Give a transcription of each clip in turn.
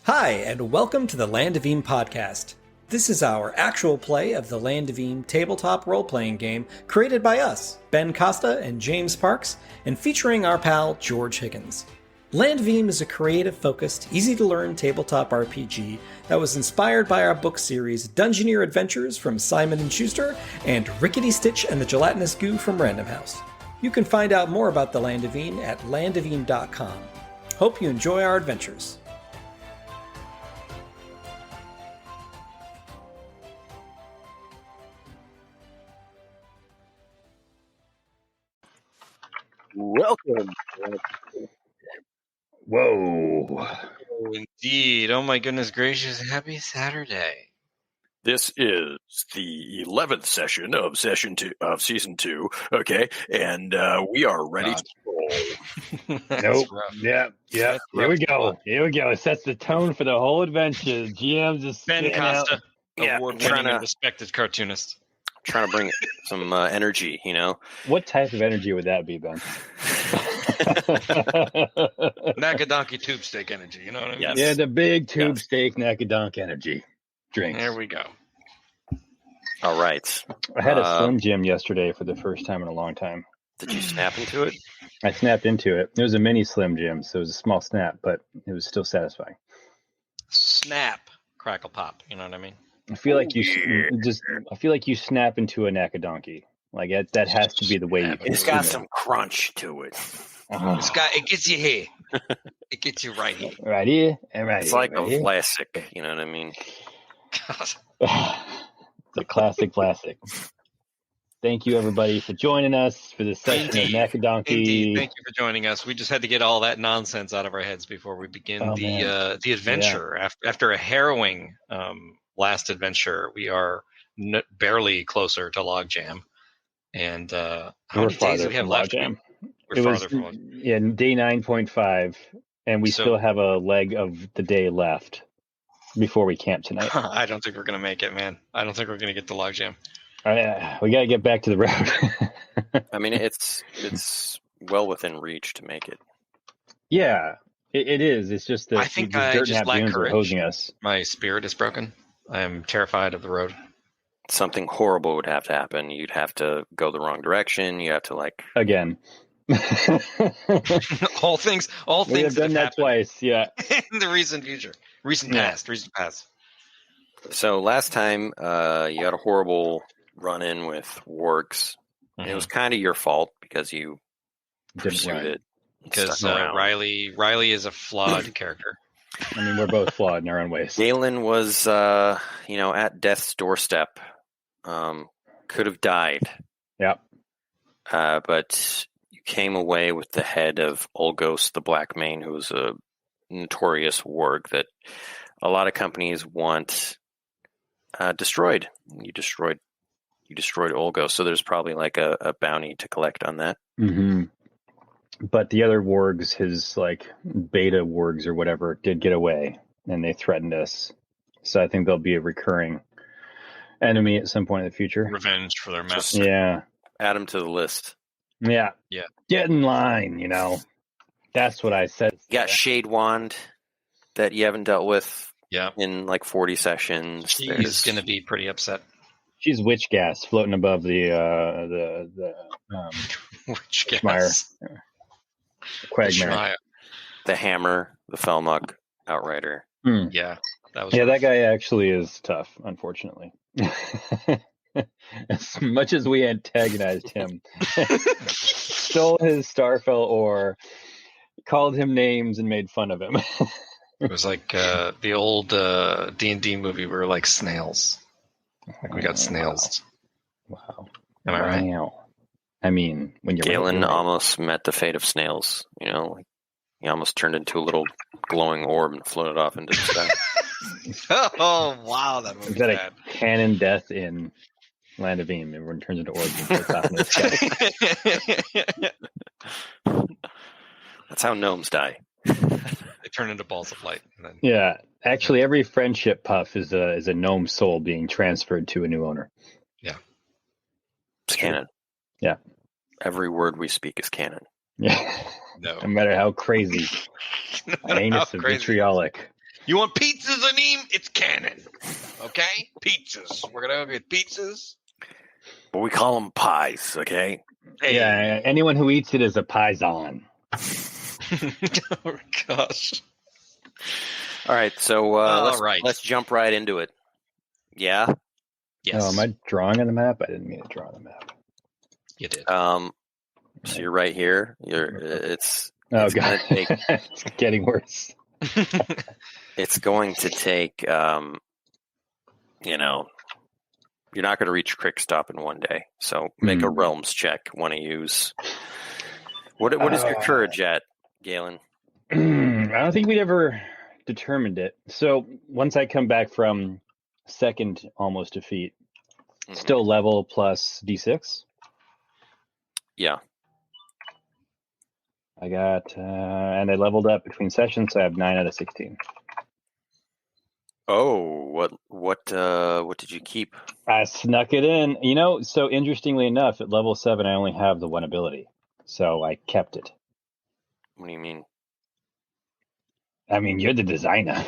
Hi, and welcome to the Land of Eem podcast. This is our actual play of the Land of Eem tabletop role-playing game created by us, Ben Costa and James Parks, and featuring our pal George Higgins. Land of Eem is a creative-focused, easy-to-learn tabletop RPG that was inspired by our book series Dungeoneer Adventures from Simon & Schuster and Rickety Stitch and the Gelatinous Goo from Random House. You can find out more about the Land of Eem at landofeem.com. Hope you enjoy our adventures. Welcome. Whoa. Oh, indeed. Oh my goodness gracious. Happy Saturday. This is the 11th session of season 2. Okay. And we are ready to roll. Nope. Yep. Here we go. It sets the tone for the whole adventure. GM's just Ben Costa, Yeah, award-winning and respected cartoonist. Trying to bring some energy, you know. What type of energy would that be, Ben? Nakadonky tube steak energy, you know what I mean? Yes. Yeah, the big tube steak Nakadonk energy drinks. There we go. All right. I had a Slim Jim yesterday for the first time in a long time. Did you snap into it? I snapped into it. It was a mini Slim Jim, so it was a small snap, but it was still satisfying. Snap, crackle pop, you know what I mean? I feel like you snap into a Nakadonky. Like that has to be the way you It's got some crunch to it. It gets you here. It gets you right here. Right here and right It's here. like right a here. classic, you know what I mean? The classic. Thank you, everybody, for joining us for this session of Nakadonky. Indeed. Thank you for joining us. We just had to get all that nonsense out of our heads before we begin the adventure. Yeah. After a harrowing last adventure, we are barely closer to Logjam. And how many days do we have left? We're farther from Logjam. Yeah, day 9.5, and we still have a leg of the day left before we camp tonight. I don't think we're going to make it, man. I don't think we're going to get to Logjam. We got to get back to the road. I mean, it's well within reach to make it. Yeah, it is. It's just that I think I just lack courage. Hosing us. My spirit is broken. I am terrified of the road. Something horrible would have to happen. You'd have to go the wrong direction. You have to again. all things. We have done that twice. Yeah. In the recent past. So last time, you had a horrible run-in with wargs. Mm-hmm. It was kind of your fault because you pursued it. Because Riley is a flawed character. I mean, we're both flawed in our own ways. Galen was, at death's doorstep. Could have died. Yep. But you came away with the head of Olgos the Black Mane, who was a notorious warg that a lot of companies want destroyed. You destroyed Olgos, so there's probably a bounty to collect on that. Mm-hmm. But the other wargs, his beta wargs or whatever, did get away, and they threatened us. So I think there'll be a recurring enemy at some point in the future. Revenge for their master. Yeah. Add them to the list. Yeah. Yeah. Get in line, That's what I said. You got Shade Wand that you haven't dealt with in 40 sessions. She's going to be pretty upset. She's witch gas floating above the witch gas. Schmire. Quagmire. The Hammer, the Felmug, Outrider. Yeah. That guy actually is tough, unfortunately. As much as we antagonized him, stole his Starfell ore, called him names, and made fun of him. It was like the old D&D movie where we're like snails. We got snails. Wow. Am I right? I mean, when you're Galen almost met the fate of snails. He almost turned into a little glowing orb and floated off into the sky. Oh wow, that movie. Is that a canon death in Land of Eem? Everyone turns into orbs and floats off in the sky. That's how gnomes die. They turn into balls of light. And then... Yeah, actually, every friendship puff is a gnome soul being transferred to a new owner. Yeah, it's canon. Yeah, every word we speak is canon. Yeah, no matter how crazy, heinous, and vitriolic. You want pizzas, Aneem? It's canon. Okay? Pizzas. We're going to get pizzas. But we call them pies, okay? Hey. Yeah, anyone who eats it is a paisan. Oh, gosh. All right, so let's jump right into it. Yeah? Yes. Oh, am I drawing on the map? I didn't mean to draw on the map. You did. So you're right here. It's God. take, it's getting worse. it's going to take, you're not going to reach Crickstop in one day. So make a realms check. Want to use... What is your courage at, Galen? I don't think we'd ever determined it. So once I come back from second almost defeat, still level plus D6? Yeah. I got, and I leveled up between sessions, so I have 9 out of 16. Oh, what did you keep? I snuck it in. So interestingly enough, at level 7, I only have the one ability. So I kept it. What do you mean? I mean, you're the designer.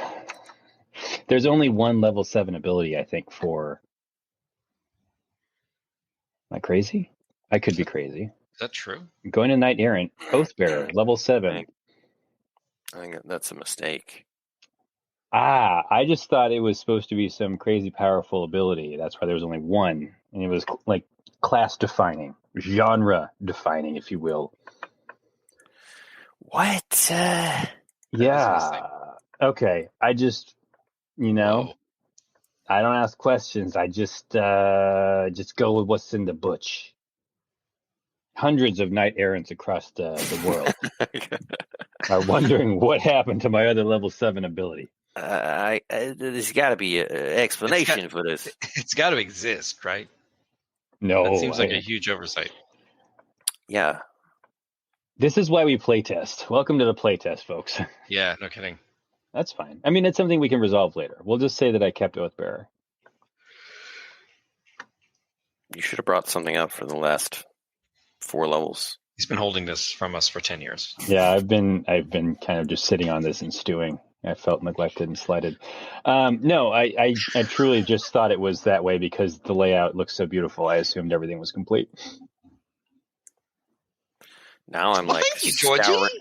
There's only one level 7 ability, I think, for... Am I crazy? I could be crazy. Is that true? Going to Knight Errant, Oathbearer, level 7. I think that's a mistake. I just thought it was supposed to be some crazy powerful ability. That's why there was only one. And it was like class defining, genre defining, if you will. What? Yeah. Okay. I just, Whoa. I don't ask questions. I just go with what's in the butch. Hundreds of knight errants across the world are wondering what happened to my other level 7 ability. There's got to be an explanation for this. It's got to exist, right? No. That seems like a huge oversight. Yeah. This is why we playtest. Welcome to the playtest, folks. Yeah, no kidding. That's fine. I mean, it's something we can resolve later. We'll just say that I kept Oathbearer. You should have brought something up for the last 4 levels. He's been holding this from us for 10 years. Yeah, I've been kind of just sitting on this and stewing. I felt neglected and slighted. No, I truly just thought it was that way because the layout looks so beautiful. I assumed everything was complete. Now I'm thank you,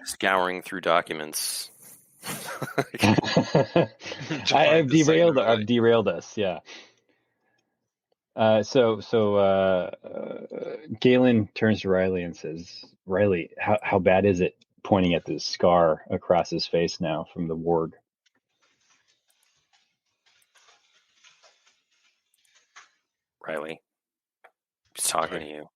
scouring through documents. I've derailed us. Yeah. So Galen turns to Riley and says, "Riley, how bad is it?" Pointing at this scar across his face now from the warg. Riley, he's talking to you.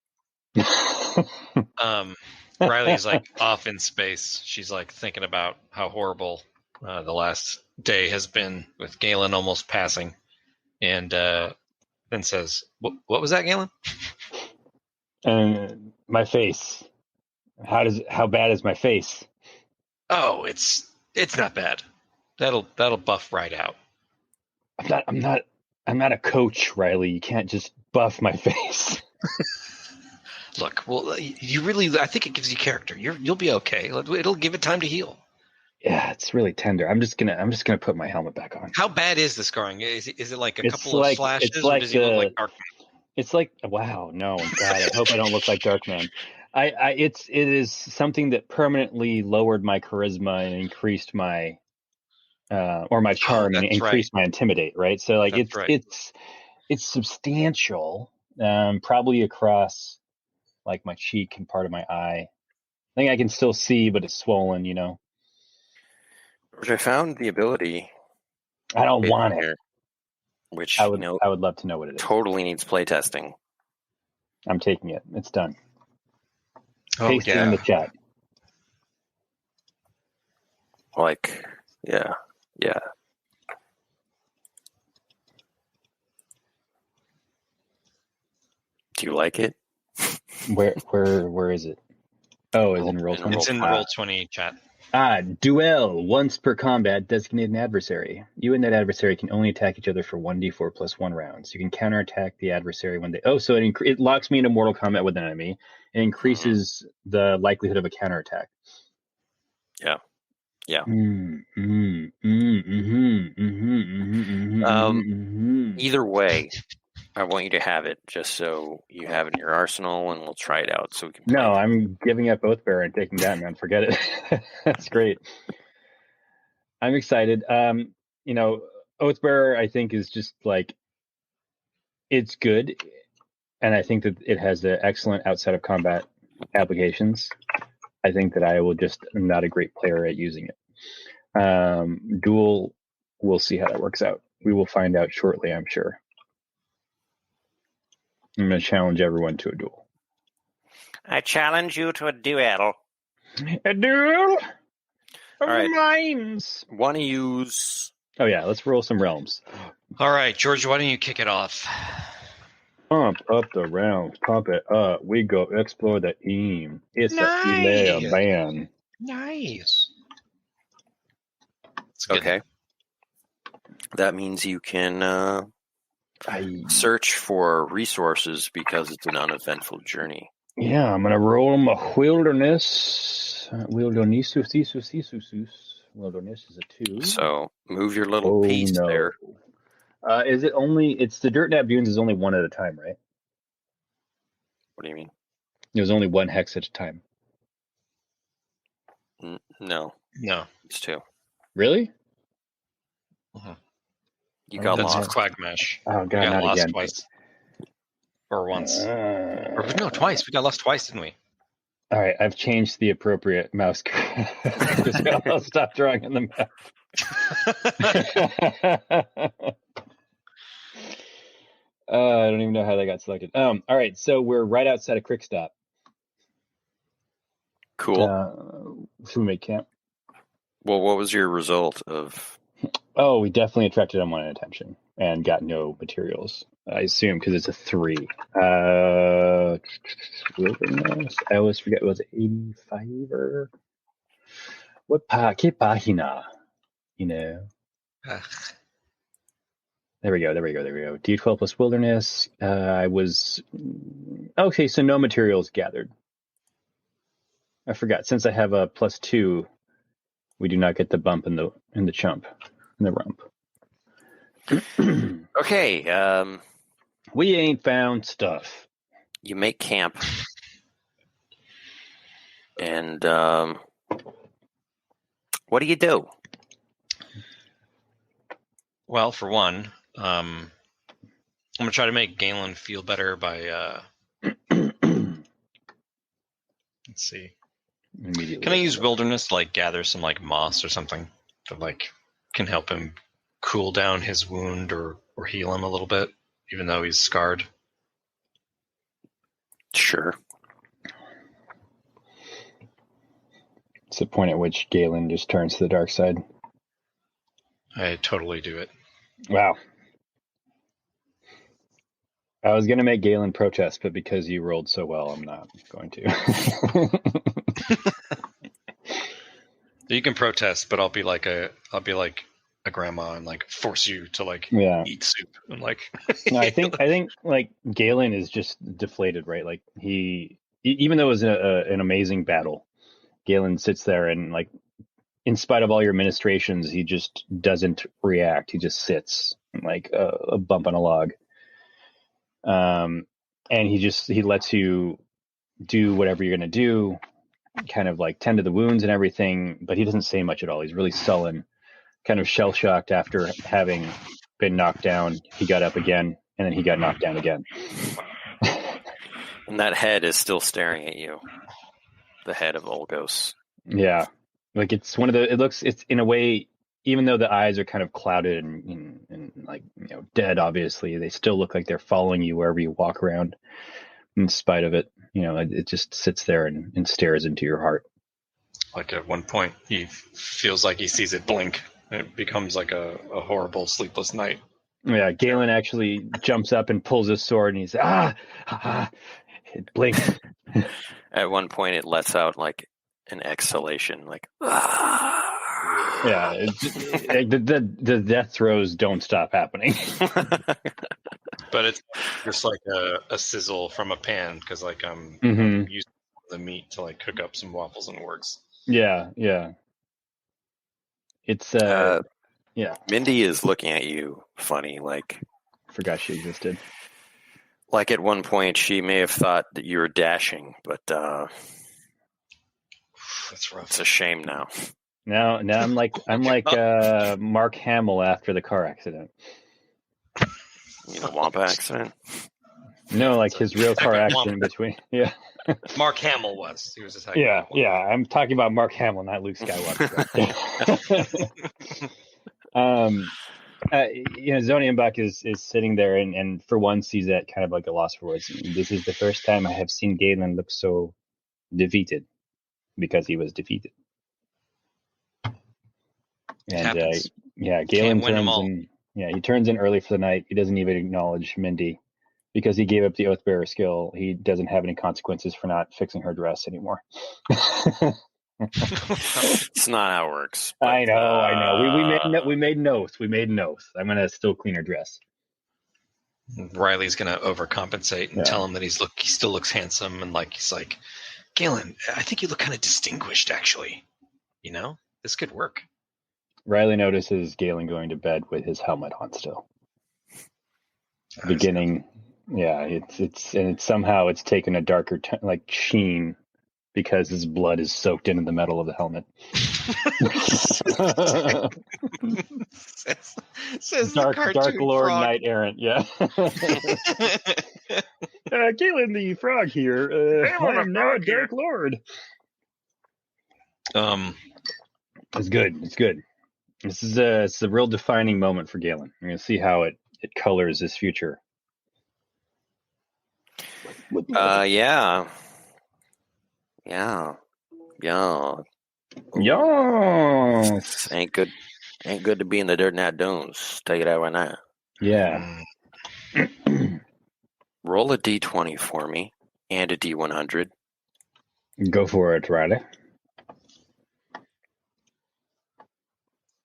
Riley's like off in space. She's like thinking about how horrible the last day has been with Galen almost passing, and then says, "What was that, Galen?" And my face. How bad is my face? Oh, it's not bad. That'll buff right out. I'm not a coach, Riley. You can't just buff my face. Look, well, I think it gives you character. You'll be okay. It'll give it time to heal. Yeah, it's really tender. I'm just gonna put my helmet back on. How bad is the scarring? Is it like a couple of slashes, or does he look like Darkman? It's like, wow, no, God, I hope I don't look like Darkman. It is something that permanently lowered my charisma and increased my or my charm and increased my intimidate, right? So like it's substantial, probably across like my cheek and part of my eye. I think I can still see, but it's swollen, Which I found the ability. I don't want it. Here, which I would love to know what it is. Totally needs playtesting. I'm taking it. It's done. Oh, Paste it in the chat. Like, yeah. Do you like it? Where is it? Oh, it's in Roll20? It's in the Roll20 chat. Duel. Once per combat, designate an adversary. You and that adversary can only attack each other for 1d4 plus 1 rounds. You can counterattack the adversary when they... Oh, so it locks me into mortal combat with an enemy. It increases the likelihood of a counterattack. Yeah. Either way, I want you to have it just so you have it in your arsenal, and we'll try it out so we can play. No, I'm giving up Oathbearer and taking that, man. Forget it. That's great. I'm excited. Oathbearer, I think, is just like, it's good, and I think that it has an excellent outside of combat applications. I think that I am not a great player at using it. Duel, we'll see how that works out. We will find out shortly, I'm sure. I'm going to challenge everyone to a duel. I challenge you to a duel. A duel of right. minds. Want to use... Oh, yeah, let's roll some realms. All right, George, why don't you kick it off? Pump up the realms. Pump it up. We go explore the Eem. It's a band. Nice. Okay. That means you can search for resources because it's an uneventful journey. Yeah, I'm going to roll them a wilderness. Wilderness is a 2. So move your little piece there. Is it only, it's the Dirt Nap Dunes is only one at a time, right? What do you mean? There's only one hex at a time. No. It's 2. Really? Uh-huh. You got That's lost. Quagmash. Oh, God, we got not lost again. twice. Or once. Or, no, twice. We got lost twice, didn't we? All right, I've changed the appropriate mouse. I'll stop drawing on the map. I don't even know how that got selected. All right, so we're right outside of Crickstop. Cool. Should we make camp? Well, what was your result of... Oh, we definitely attracted unwanted attention and got no materials. I assume because it's a 3. Wilderness. I always forget. Was it 85 or what? Pahina. There we go. D12 plus wilderness. I was okay. So no materials gathered. I forgot. Since I have a +2, we do not get the bump in the chump, in the rump. Okay. We ain't found stuff. You make camp. And what do you do? Well, for one, I'm going to try to make Galen feel better by... let's see. Immediately. Can I use wilderness to like gather some like moss or something that like can help him cool down his wound or heal him a little bit, even though he's scarred? Sure. It's the point at which Galen just turns to the dark side. I totally do it. Wow. I was going to make Galen protest, but because you rolled so well, I'm not going to. You can protest, but I'll be like a grandma and like force you to like eat soup and like. No, I think like Galen is just deflated, right? Like even though it was an amazing battle, Galen sits there and like, in spite of all your ministrations, he just doesn't react. He just sits like a bump on a log. And he lets you do whatever you're going to do, kind of like tend to the wounds and everything, but he doesn't say much at all. He's really sullen, kind of shell-shocked after having been knocked down. He got up again, and then he got knocked down again. And that head is still staring at you. The head of Olgos. Yeah. Like it's in a way, even though the eyes are kind of clouded and like, dead, obviously, they still look like they're following you wherever you walk around. In spite of it, it just sits there and stares into your heart. Like at one point, he feels like he sees it blink, and it becomes like a horrible sleepless night. Yeah, Galen actually jumps up and pulls his sword, and he's it blinked. At one point, it lets out like an exhalation, like. Yeah, the death throes don't stop happening. But it's just like a sizzle from a pan because like I'm using the meat to like cook up some waffles and works. Yeah. It's Yeah. Mindy is looking at you funny, like Forgot she existed. Like at one point, she may have thought that you were dashing, but That's rough. it's a shame now. Now I'm like Mark Hamill after the car accident. You mean a Wampa accident? No, like his real car accident between. Yeah. Mark Hamill was. He was just Yeah. I'm talking about Mark Hamill, not Luke Skywalker. Zoni and Buck is sitting there and for once he's at kind of like a loss for words. This is the first time I have seen Galen look so defeated because he was defeated. And Galen turns in. Yeah, he turns in early for the night. He doesn't even acknowledge Mindy because he gave up the Oathbearer skill. He doesn't have any consequences for not fixing her dress anymore. It's not how it works. But, I know. We made notes. I'm gonna still clean her dress. Riley's gonna overcompensate and tell him that he still looks handsome and he's like, Galen, I think you look kind of distinguished actually. This could work. Riley notices Galen going to bed with his helmet on still. Beginning, it's somehow it's taken a darker sheen because his blood is soaked into the metal of the helmet. says Dark Lord frog. Knight Errant, yeah. Galen the frog here. I am now a Dark Lord. It's good. This is it's a real defining moment for Galen. We're going to see how it colors his future. Yeah. Ain't good to be in the dirt nat dunes. Take it out right now. Yeah. Roll a d20 for me and a d100. Go for it, Riley.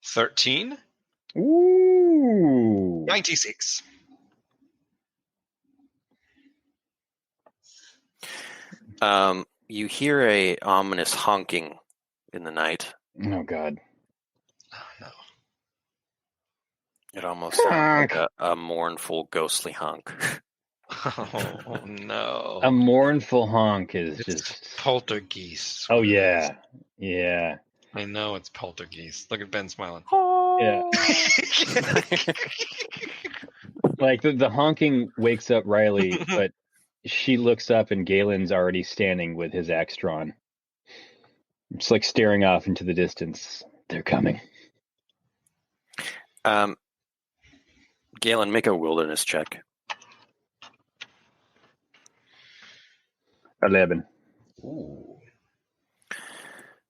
13. Ooh. 96. You hear a ominous honking in the night. Oh God. Oh no. It almost sounds like a mournful, ghostly honk. Oh no. A mournful honk is just poltergeist. Oh yeah. Yeah. I know it's poltergeist. Look at Ben smiling. Yeah. Like the honking wakes up Riley, but she looks up and Galen's already standing with his axe drawn. It's like staring off into the distance. They're coming. Galen, make a wilderness check. 11. Ooh.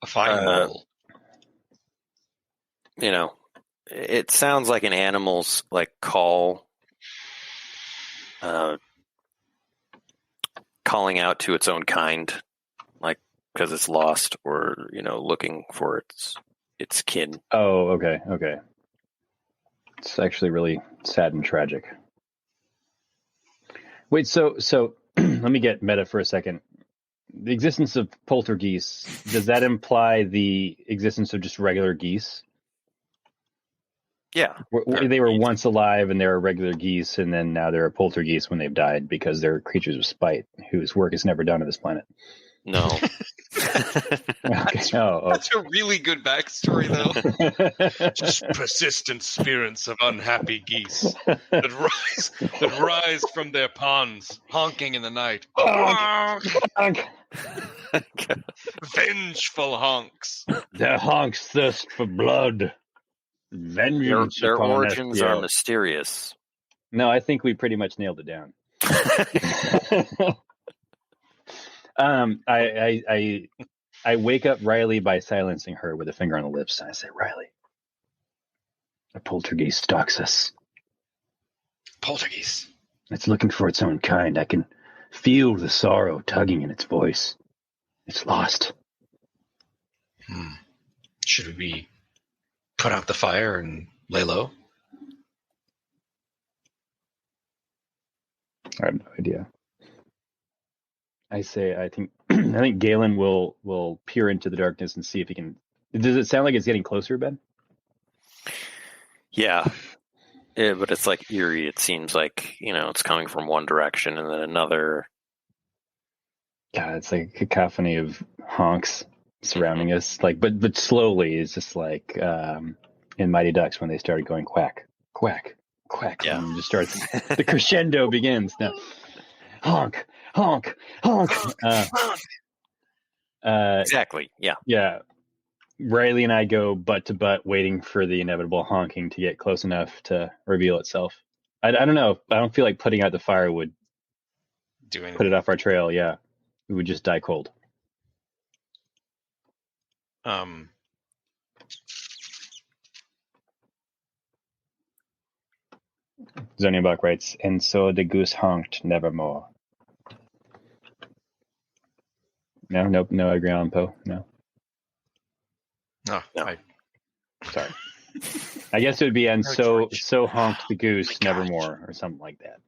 A fine roll. It sounds like an animal's call, calling out to its own kind, because it's lost or looking for its kin. Oh, okay. It's actually really sad and tragic. Wait, so let me get meta for a second. The existence of poltergeist, does that imply the existence of just regular geese? Yeah. They were once alive and they're regular geese, and then now they're poltergeist when they've died because they're creatures of spite whose work is never done on this planet. No. That's a really good backstory, though. Just persistent spirits of unhappy geese that rise from their ponds, honking in the night. Vengeful honks. Their honks thirst for blood. Vengeance. Their origins are mysterious. No, I think we pretty much nailed it down. I wake up Riley by silencing her with a finger on the lips, and I say, Riley, a poltergeist stalks us. Poltergeist? It's looking for its own kind. I can feel the sorrow tugging in its voice. It's lost. Should we put out the fire and lay low? I have no idea. I think Galen will peer into the darkness and see if he can. Does it sound like it's getting closer, Ben? Yeah. But it's like eerie. It seems like, it's coming from one direction and then another. God, it's like a cacophony of honks surrounding us. Like, but slowly. It's just like in Mighty Ducks when they started going quack, quack, quack. Yeah. And it just starts. The crescendo begins now. Honk, honk, honk. Exactly. Yeah. Yeah. Riley and I go butt to butt, waiting for the inevitable honking to get close enough to reveal itself. I don't know. I don't feel like putting out the fire would Do anything. put it off our trail. Yeah, we would just die cold. Zoniabach writes, and so the goose honked nevermore. No, nope, no agree on Poe. No, Oh, No. sorry. I guess it would be, and so honked the goose my gosh. nevermore, or something like that.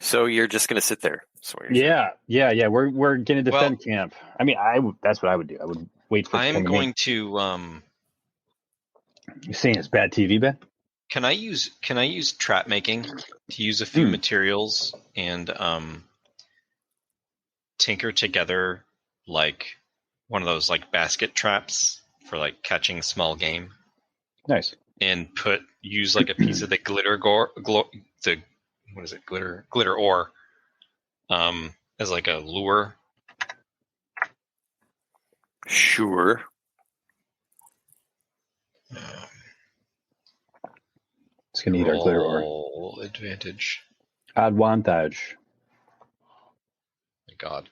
So you're just going to sit there. That's what you're saying. Yeah. We're gonna defend camp. I mean, that's what I would do. I would wait for. I'm going to. You're saying it's bad TV, Ben? Can I use trap making to use a few materials and tinker together like one of those like basket traps for like catching small game? Nice. And use like a piece of the glitter glitter ore as like a lure. Sure. It's gonna eat our glitter ore. Advantage. Advantage. My God.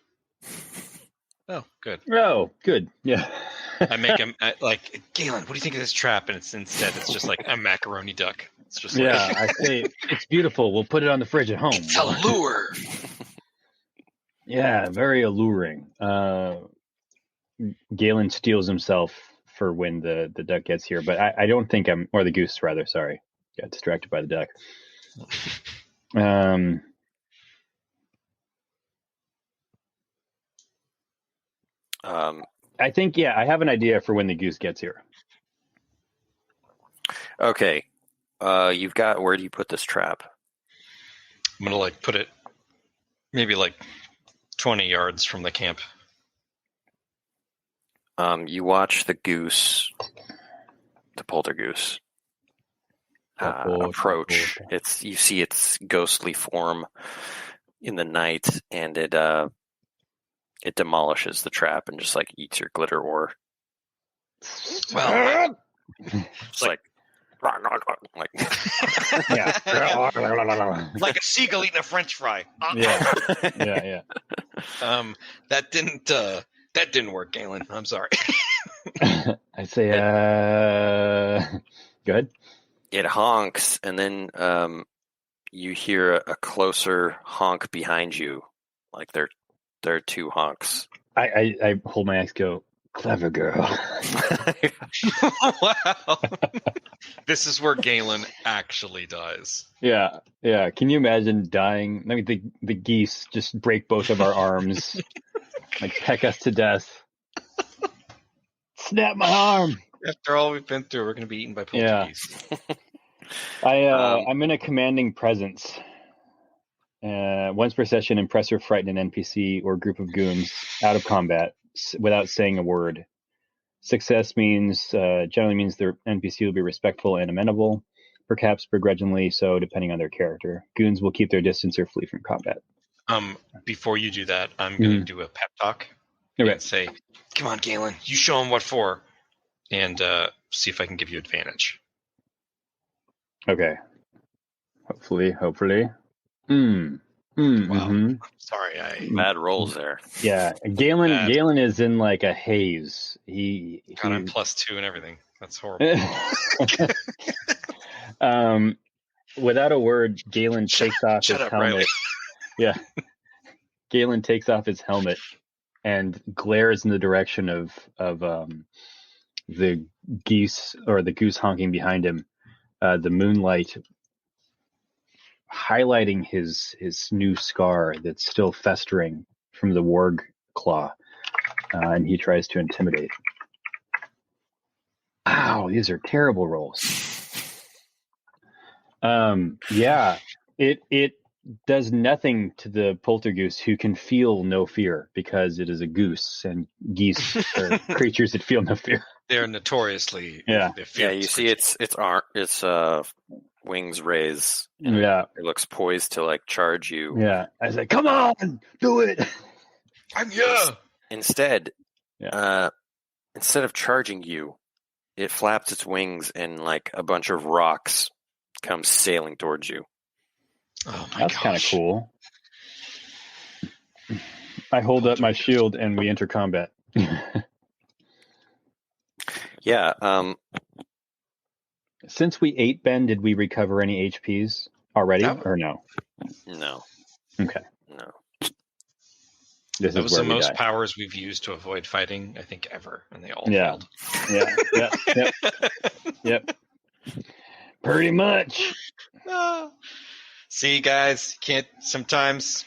Oh, good. Oh, good. Yeah. I make him like, Galen, what do you think of this trap? And it's just like a macaroni duck. It's just Yeah, like, I say it's beautiful. We'll put it on the fridge at home. it's a lure. Yeah, very alluring. Galen steals himself for when the duck gets here, but I don't think or the goose rather. Sorry, got distracted by the duck. I think I have an idea for when the goose gets here. Okay. You've got, where do you put this trap? I'm gonna like put it maybe like 20 yards from the camp. You watch the goose, the poltergoose, approach. You see its ghostly form in the night, and it demolishes the trap and just like eats your glitter ore. Well, it's like Yeah. like a seagull eating a French fry. Yeah. That didn't work, Galen. I'm sorry. I say, good. It honks, and then you hear a closer honk behind you. Like there are two honks. I hold my axe, go, clever girl. Wow. This is where Galen actually dies. Yeah. Can you imagine dying? I mean, the geese just break both of our arms, like peck us to death. Snap my arm. After all we've been through, we're going to be eaten by poltergeist. I'm in a commanding presence. Once per session, impress or frighten an NPC or group of goons out of combat without saying a word. Success generally means the NPC will be respectful and amenable, perhaps begrudgingly so, depending on their character. Goons will keep their distance or flee from combat. Before you do that, I'm going to do a pep talk and say, "Come on, Galen, you show them what for," and see if I can give you advantage. Okay. Hopefully. Wow. Mm-hmm. Sorry, bad rolls there. Yeah, Galen is in like a haze. I'm +2 and everything. That's horrible. Without a word, Galen takes off his helmet. Riley. Yeah, Galen takes off his helmet and glares in the direction of the geese or the goose honking behind him. The moonlight highlighting his new scar that's still festering from the warg claw, and he tries to intimidate. Ow, these are terrible rolls. Yeah, it does nothing to the poltergoose who can feel no fear because it is a goose, and geese are creatures that feel no fear. They're notoriously Yeah. they're Yeah, you fearless see its wings raise. And Yeah. It looks poised to like charge you. Yeah. I was like, come on, do it. I'm here. Instead, Yeah. instead of charging you, it flaps its wings and like a bunch of rocks come sailing towards you. Oh my That's kind of gosh. cool. I hold up my shield and we enter combat. Yeah. Since we ate Ben, did we recover any HPs already or no? No. Okay. No. This That is was where the we most die. powers we've used to avoid fighting, I think, ever, and they all Yeah. failed. Yeah. Yep. Pretty much. See, guys, sometimes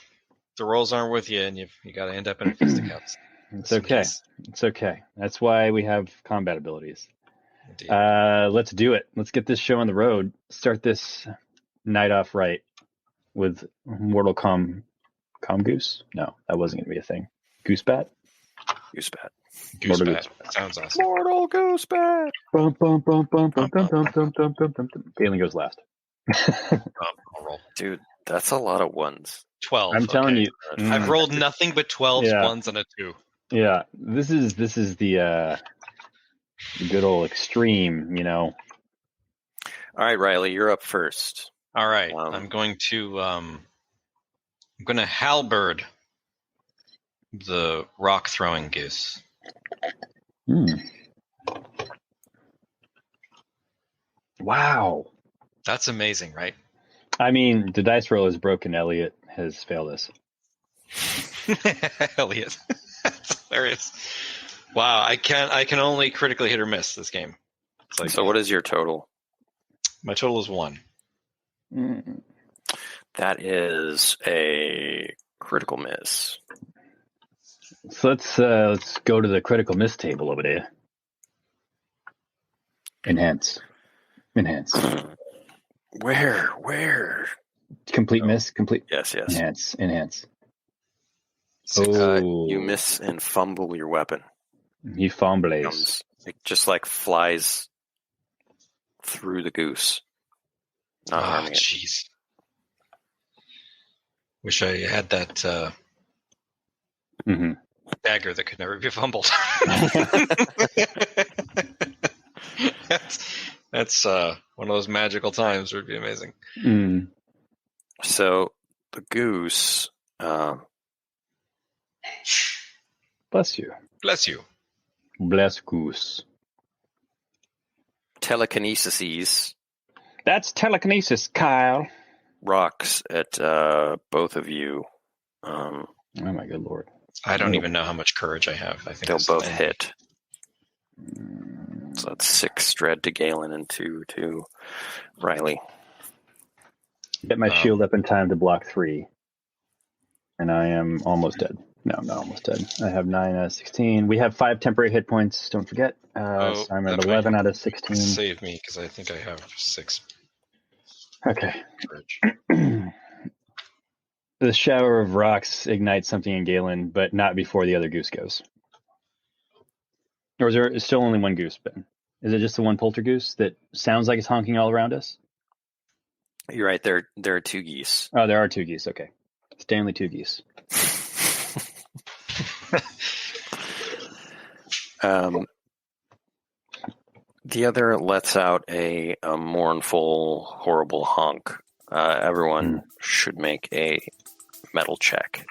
the rolls aren't with you, and you got to end up in a fisticuffs. It's okay. It's okay. That's why we have combat abilities. Let's do it. Let's get this show on the road. Start this night off right with Mortal Goose? No, that wasn't going to be a thing. Goosebat? Goosebat. Goosebat. Sounds awesome. Mortal Goosebat. Bum, bum, bum, bum, bum, bum, bum, bum, bum, bum, bum. Galen goes last. I'll roll. Dude, that's a lot of ones. 12. I'm telling you. I've rolled nothing but 12s, 1s, and a 2. Yeah, this is the good old extreme, you know. All right, Riley, you're up first. All right, I'm going to halberd the rock throwing goose. Wow, that's amazing, right? I mean, the dice roll is broken. Elliot has failed us. Elliot, that's hilarious. Wow, I can only critically hit or miss this game. It's like, so what is your total? My total is 1. That is a critical miss. So let's go to the critical miss table over there. Enhance. Where? Complete miss. Complete. Yes. Enhance. You miss and fumble your weapon. He fumbles. It just like flies through the goose. Not harming it. Jeez. Wish I had that dagger that could never be fumbled. That's one of those magical times where it'd be amazing. So the goose. Bless you. Bless goose. Telekinesis. That's telekinesis, Kyle. Rocks at both of you. Oh my good lord! I don't even know how much courage I have. I think they'll both hit. So that's 6 dread to Galen and 2 to Riley. Get my shield up in time to block 3, and I am almost dead. No, I'm not almost dead. I have 9 out of 16. We have 5 temporary hit points. Don't forget. So I'm at 11 out of 16. Save me because I think I have 6. Okay. The shower of rocks ignites something in Galen, but not before the other goose goes. Or is there still only one goose, Ben? Is it just the one poltergoose that sounds like it's honking all around us? You're right. There are 2 geese. Oh, there are 2 geese. Okay. Stanley 2 geese. The other lets out a mournful, horrible honk. Everyone should make a metal check.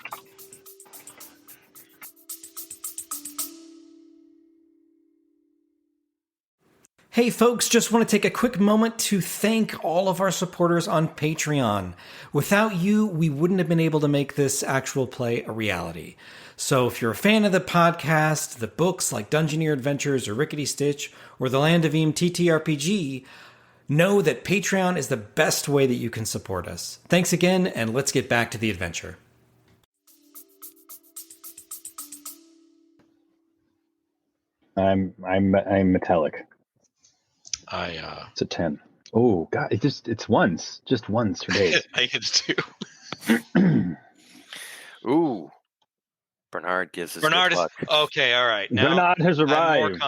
Hey folks, just want to take a quick moment to thank all of our supporters on Patreon. Without you, we wouldn't have been able to make this actual play a reality. So if you're a fan of the podcast, the books like Dungeoneer Adventures or Rickety Stitch or the Land of Eem TTRPG, know that Patreon is the best way that you can support us. Thanks again, and let's get back to the adventure. I'm metallic. I It's a 10. Oh God, it's once, just once for days. I hit 2. Ooh. Bernard gives us Bernard good is luck. okay. All right, now Bernard has arrived.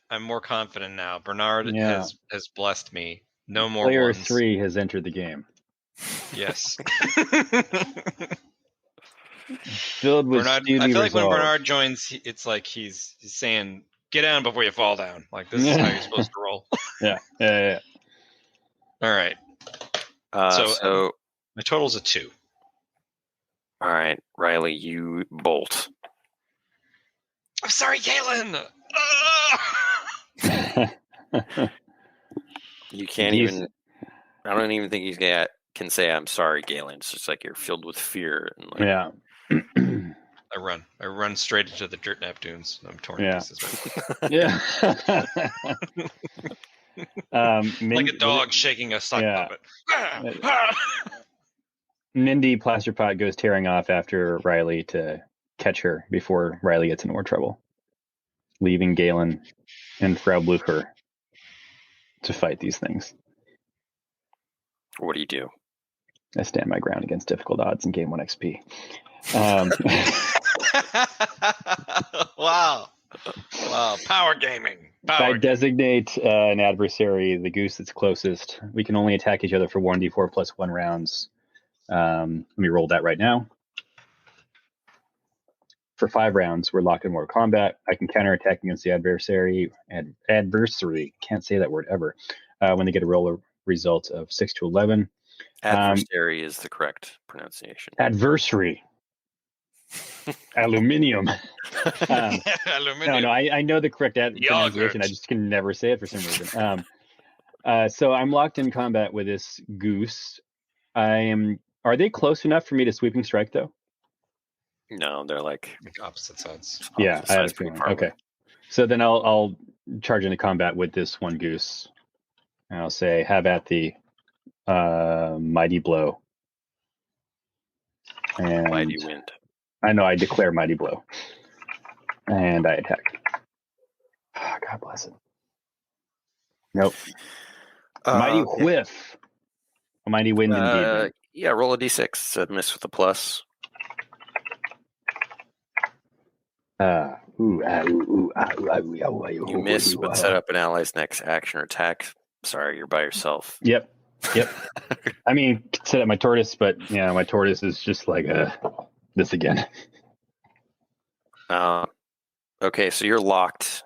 I'm more confident now. Bernard Yeah. has blessed me. No more Player ones. 3 has entered the game. Yes. Filled with Bernard, steely I feel like when resolve. Bernard joins, it's like he's saying, "Get down before you fall down." Like this is how you're supposed to roll. Yeah. All right. So my total's a 2. all right, Riley, you bolt. I'm sorry, Galen. You can't even. I don't even think he's can say I'm sorry, Galen. It's just like you're filled with fear and like. Yeah. I run straight into the dirt nap dunes. I'm torn to pieces. Yeah. Like a dog shaking a sock puppet. Mindy Plasterpot goes tearing off after Riley to catch her before Riley gets in more trouble, leaving Galen and Frau Blucher to fight these things. What do you do? I stand my ground against difficult odds and gain 1 XP. Wow. Power gaming. I designate an adversary, the goose that's closest. We can only attack each other for 1d4 plus 1 rounds. Let me roll that right now. For 5 rounds, we're locked in mortal combat. I can counterattack against the adversary. Can't say that word ever. When they get a roll result of 6 to 11. Adversary is the correct pronunciation. Adversary. Aluminium. Aluminium. No, I know the correct pronunciation. I just can never say it for some reason. So I'm locked in combat with this goose. Are they close enough for me to sweeping strike though? No, they're like opposite sides. Yeah, I had a feeling. Okay, so then I'll charge into combat with this one goose, and I'll say, "Have at the mighty blow." And mighty wind. I know I declare mighty blow, and I attack. God bless it. Nope. Mighty whiff. A mighty wind indeed. Yeah, roll a d6. Miss with a plus. You miss, but set up an ally's next action or attack. Sorry, you're by yourself. Yep. I mean, set up my tortoise, but yeah, my tortoise is just like this again. Okay, so you're locked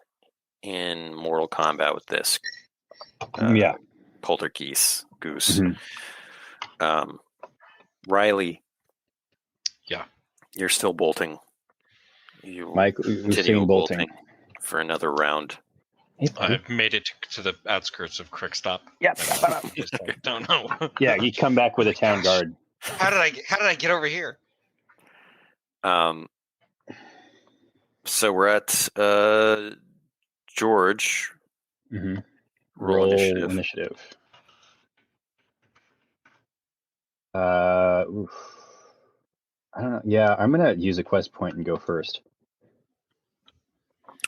in mortal combat with this. Poltergeist goose. Mm-hmm. Riley. Yeah. You're still bolting. Mike continue bolting for another round. I've made it to the outskirts of Crickstop. Yep. Don't know. Yeah, you come back with a town guard. How did I get over here? So we're at George. Mm-hmm. Roll initiative. I don't know. Yeah, I'm gonna use a quest point and go first.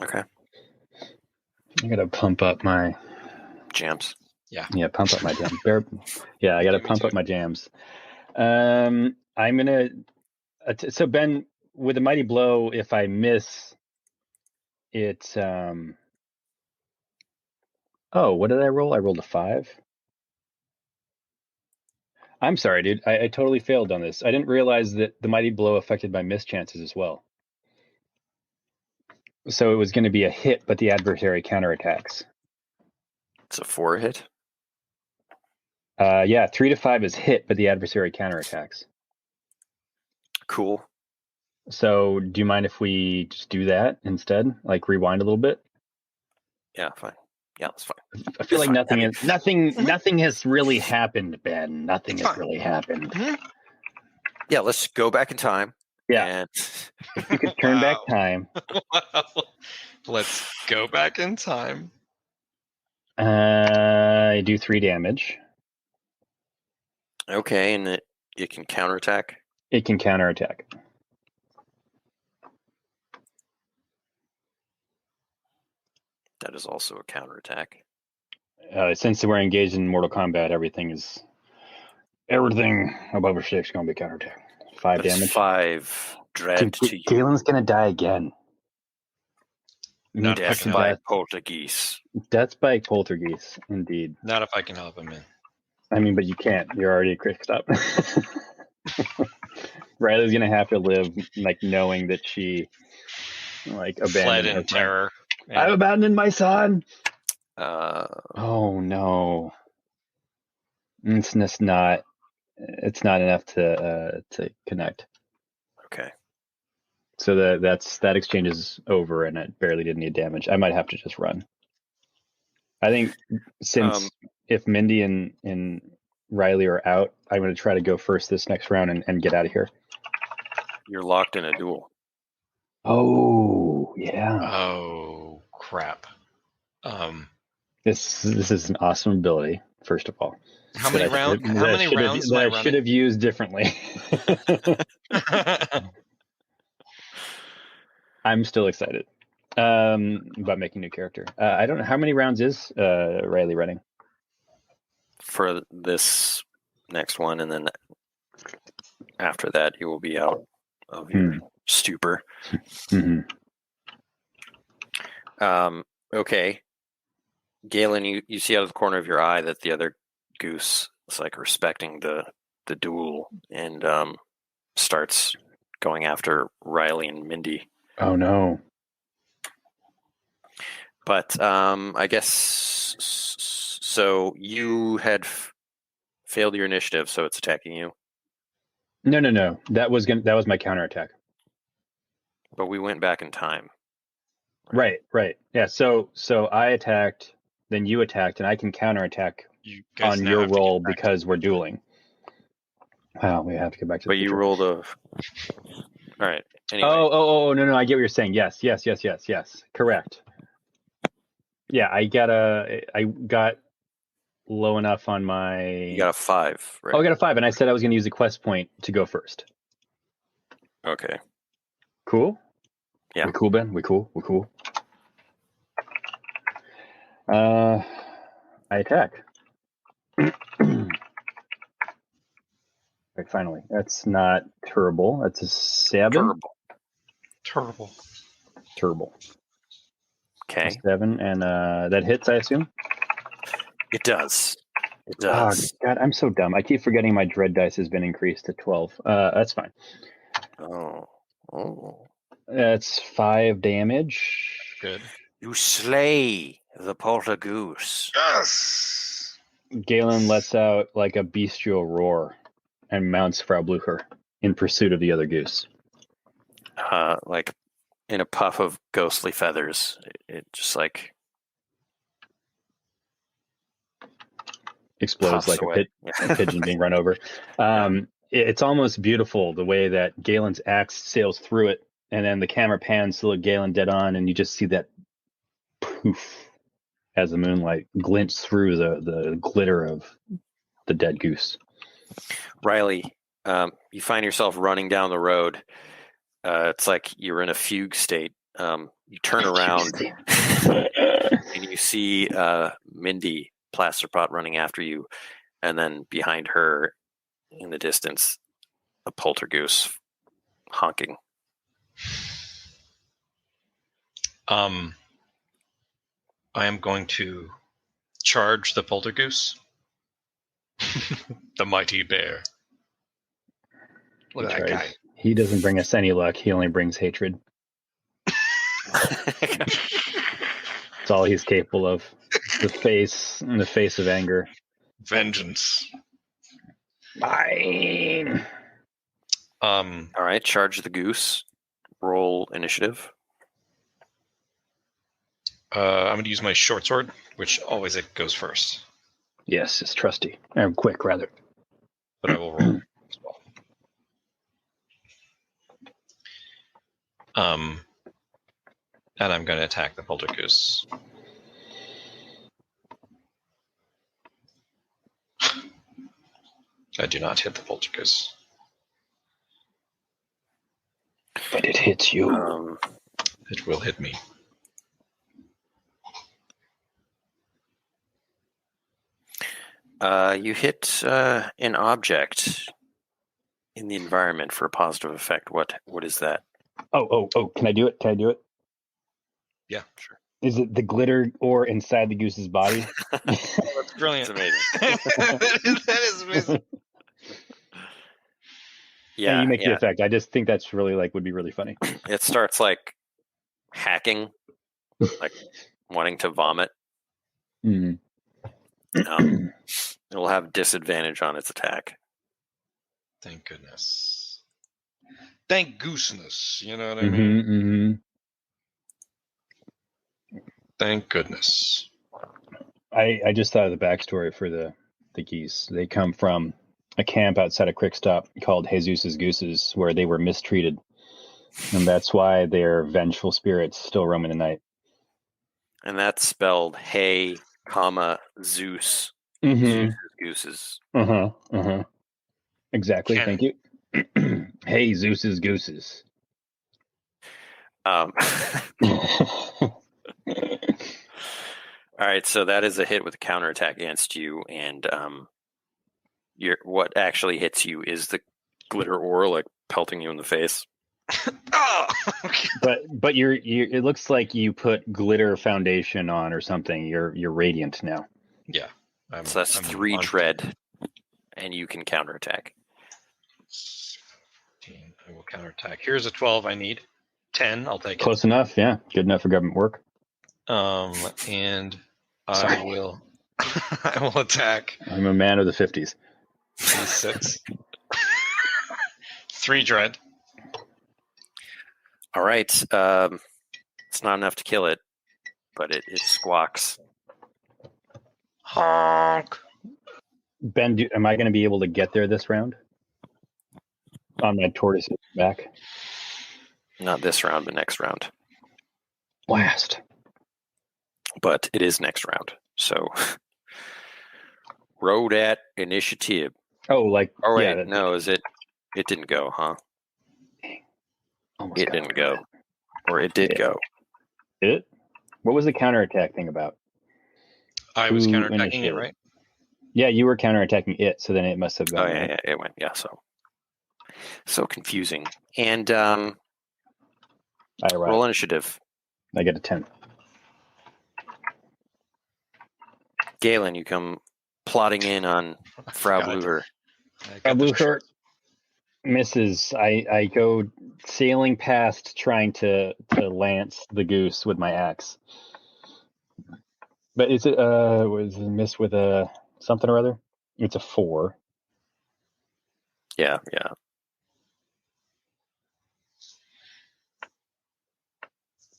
Okay. I gotta pump up my jams. Yeah, pump up my jams. I gotta pump up my jams. I'm gonna. So Ben, with a mighty blow, if I miss, it's Oh, what did I roll? I rolled a 5. I'm sorry, dude. I totally failed on this. I didn't realize that the mighty blow affected my miss chances as well. So it was going to be a hit, but the adversary counterattacks. It's a 4 hit? Yeah, 3 to 5 is hit, but the adversary counterattacks. Cool. So do you mind if we just do that instead? Like rewind a little bit? Yeah, fine. Yeah, that's fine. I feel like nothing has really happened, Ben. Nothing has really happened. Mm-hmm. Yeah, let's go back in time. Yeah. And if you could turn back time. Let's go back in time. I do 3 damage. Okay, and it can counterattack? It can counterattack. That is also a counterattack. since we're engaged in Mortal Kombat, everything above a 6 is going to be counterattack. 5 That's damage. 5 dread to you. Galen's going to die again. Not if I Death can by help. poltergeist. Death by poltergeist, indeed. Not if I can help him, man. I mean, but you can't. You're already a Crickstop. Riley's going to have to live like knowing that she abandoned Fled her in terror. Yeah. I've abandoned my son. Uh, Oh no. It's just not. It's not enough to connect. okay. So that exchange is over, and it barely did any damage. I might have to just run. I think since if Mindy and Riley are out, I'm going to try to go first this next round and get out of here. You're locked in a duel. Oh yeah. Oh crap. This is an awesome ability. First of all, How many rounds am I running? I should have used differently. I'm still excited about making a new character. I don't know how many rounds is Riley running For this next one, and then after that, you will be out of your stupor. Mm-hmm. Okay. Galen, you see out of the corner of your eye that the other goose is respecting the duel and starts going after Riley and Mindy. Oh no. But I guess so. You had failed your initiative, so it's attacking you. No. That was my counterattack. But we went back in time. Right. Yeah. So I attacked, then you attacked, and I can counterattack on your roll because we're dueling. Wow, we have to get back to. But you rolled a. All right. Anyway. Oh no! I get what you're saying. Yes. Correct. Yeah, I got low enough on my. You got a 5, right? Oh, I got a 5, and I said I was going to use a quest point to go first. Okay. Cool. Yeah. We cool, Ben. We cool. I attack. Right, finally, that's not terrible. That's a 7. Terrible. Okay. 7, and that hits, I assume. It does. It does. Oh God, I'm so dumb. I keep forgetting my dread dice has been increased to 12. That's fine. Oh. That's 5 damage. Good. You slay the poltergoose. Yes. Galen lets out a bestial roar and mounts Frau Blucher in pursuit of the other goose. In a puff of ghostly feathers, it just explodes like a pigeon being run over. It's almost beautiful the way that Galen's axe sails through it, and then the camera pans to look Galen dead on, and you just see that poof as the moonlight glints through the glitter of the dead goose. Riley, you find yourself running down the road. It's like you're in a fugue state. You turn around and you see Mindy Plasterpot running after you, and then behind her in the distance, a poltergoose honking. I am going to charge the poltergoose. The mighty bear. Look at that guy. He doesn't bring us any luck. He only brings hatred. That's all he's capable of. The face of anger. Vengeance. Mine. All right, charge the goose. Roll initiative. I'm going to use my short sword, which always it goes first. Yes, it's trusty. And quick, rather. But I will roll as well. And I'm going to attack the poltergoose. I do not hit the poltergoose. But it hits you. It will hit me. You hit an object in the environment for a positive effect. What is that? Oh! Can I do it? Yeah, sure. Is it the glitter ore inside the goose's body? Oh, that's brilliant. It's amazing. that is amazing. Yeah, you make the effect. I just think that's really would be really funny. It starts hacking, wanting to vomit. Mm. It will have disadvantage on its attack. Thank goodness. Thank gooseness. You know what I mean? Thank goodness. I just thought of the backstory for the geese. They come from a camp outside of Crickstop called Jesus's Gooses, where they were mistreated. And that's why they're vengeful spirits still roaming the night. And that's spelled hey, Zeus. Mm-hmm. Gooses. Exactly. Canon. Thank you. Hey, Zeus's Gooses. All right, so that is a hit with a counterattack against you, and what actually hits you is the glitter ore pelting you in the face. Oh! but you're it looks like you put glitter foundation on or something. You're radiant now. Yeah. So that's 3 dread, and you can counterattack. 14. I will counterattack. Here's a 12 I need. 10, I'll take it. Close enough, yeah. Good enough for government work. And I will I will attack. I'm a man of the 50s. 6. 3 dread. All right. It's not enough to kill it, but it squawks. Honk. Ben, am I going to be able to get there this round? On my tortoise's back? Not this round, but next round. Blast. But it is next round. So, roll that initiative. Oh, wait, no, is it? It didn't go, huh? Almost it didn't go. Or it did go. Did it? What was the counterattack thing about? I was counterattacking it, right? Yeah, you were counterattacking it, so then it must have gone. Oh, yeah, it went. Yeah, so confusing. And roll initiative. I get a 10. Galen, you come plodding in on Frau Blucher. Frau Blucher misses. I go sailing past, trying to lance the goose with my axe. But is it was it miss with a something or other? It's a 4. Yeah.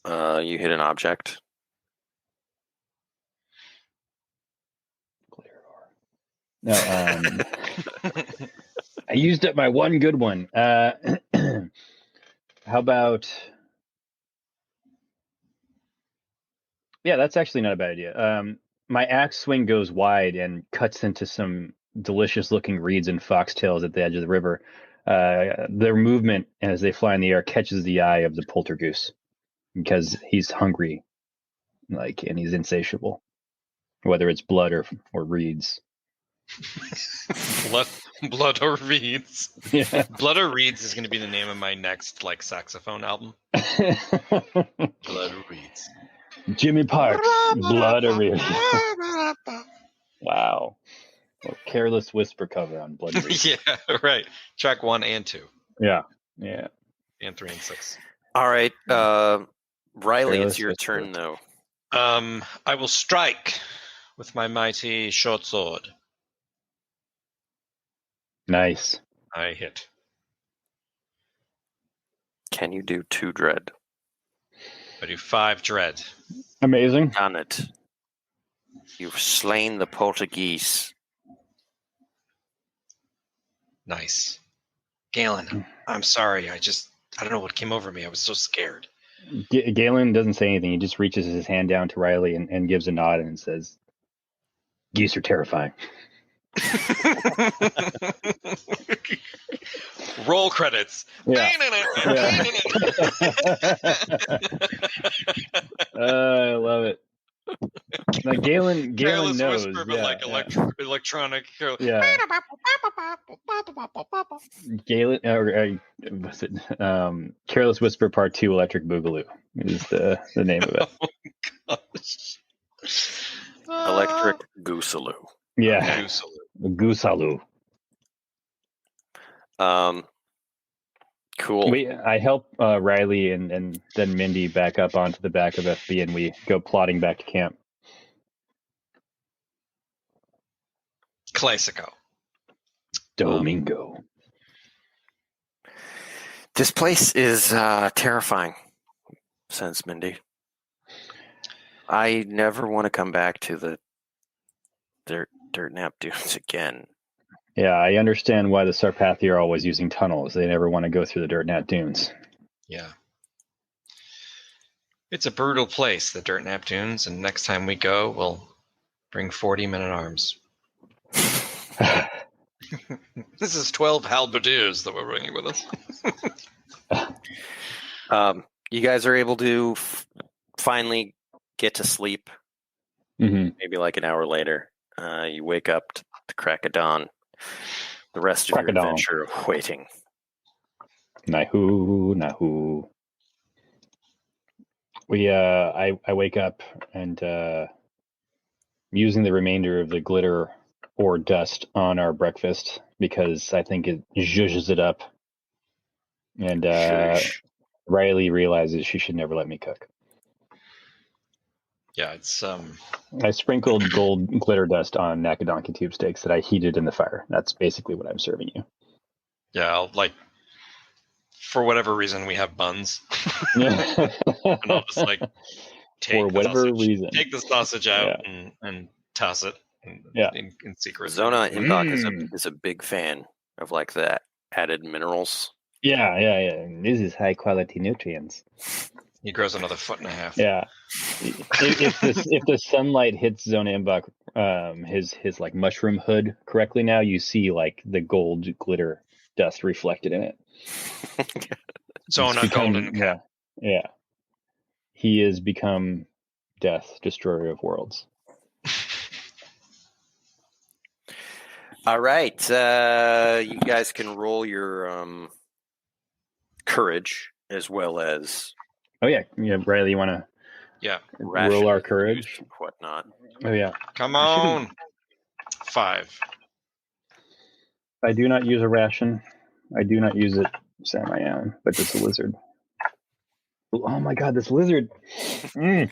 You hit an object. No, I used up my one good one. How about? Yeah, that's actually not a bad idea. My axe swing goes wide and cuts into some delicious-looking reeds and foxtails at the edge of the river. Their movement as they fly in the air catches the eye of the poltergoose because he's hungry, and he's insatiable, whether it's blood or reeds. Blood or reeds. Yeah. Blood or reeds is going to be the name of my next saxophone album. Blood or reeds. Jimmy Parks, Blood or Reeds. Wow. A Careless Whisper cover on Blood or Reeds. Yeah, right. Track 1 and 2. Yeah. And 3 and 6. All right. Riley, Careless it's your Whisper. turn, though. I will strike with my mighty short sword. Nice. I hit. Can you do 2 dread? I do 5 dread. Amazing. Done it. You've slain the Portuguese. Nice. Galen, I'm sorry. I don't know what came over me. I was so scared. Galen doesn't say anything. He just reaches his hand down to Riley and gives a nod and says, "Geese are terrifying." Roll credits. Yeah. I love it. Like Galen Careless knows. whisper, but like electronic. Yeah. Galen, was it Careless Whisper Part 2 Electric Boogaloo is the name of it. Oh, gosh. Electric Goosaloo. Yeah. Goosaloo. Goosaloo. Cool. I help Riley and then Mindy back up onto the back of FB, and we go plodding back to camp. Classico. Domingo. This place is terrifying, says Mindy. I never want to come back to the dirt nap dunes again. Yeah, I understand why the Sarpathi are always using tunnels. They never want to go through the dirt nap dunes. Yeah. It's a brutal place, the Dirt Nap Dunes, and next time we go, we'll bring 40 men-at-arms. This is 12 halberdiers that we're bringing with us. You guys are able to finally get to sleep. Mm-hmm. Maybe like an hour later. You wake up to the crack of dawn. The rest of your adventure waiting. Nahu. I wake up and using the remainder of the glitter or dust on our breakfast because I think it zhuzhes it up. And Riley realizes she should never let me cook. Yeah, it's I sprinkled gold glitter dust on Nakadonki tube steaks that I heated in the fire. That's basically what I'm serving you. Yeah, for whatever reason we have buns. And I'll just take the sausage out and toss it in secret. Zona Imbach is a big fan of the added minerals. Yeah. This is high quality nutrients. He grows another 1.5 feet. Yeah. if the sunlight hits Zona Imbach, his mushroom hood correctly now, you see the gold glitter dust reflected in it. Zona Golden Cap. Yeah. He has become Death, Destroyer of Worlds. All right. You guys can roll your courage as well as... Oh, yeah. Riley, you want to roll our courage? Whatnot. Oh, yeah. Come on. 5. I do not use a ration. I do not use it, Sam, I am, but it's a lizard. Oh my god, this lizard! I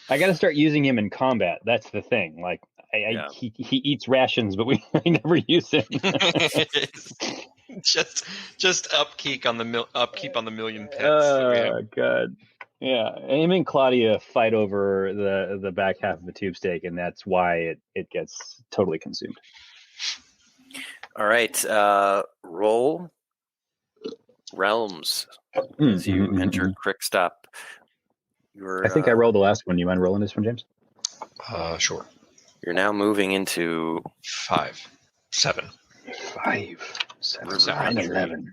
got to start using him in combat. That's the thing. He eats rations, but I never use him. just upkeep on the million pets. Oh god, yeah. Him and Claudia fight over the back half of a tube steak, and that's why it gets totally consumed. All right, roll realms as you enter Crickstop. I think I rolled the last one. You mind rolling this one, James? Sure. You're now moving into 5, 7. 5, 7, 9, 11.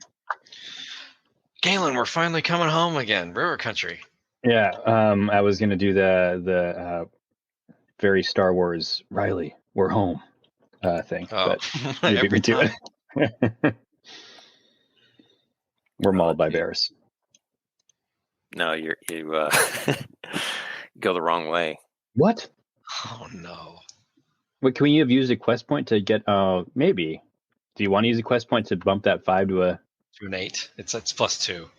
Galen, we're finally coming home again. River Country. Yeah, I was going to do the very Star Wars Riley, we're home thing. But you beat me to it. We're mauled by bears. No, you go the wrong way. What? Oh, no. Wait, can you have used a quest point to get... maybe. Do you want to use a quest point to bump that 5 to an 8? It's +2.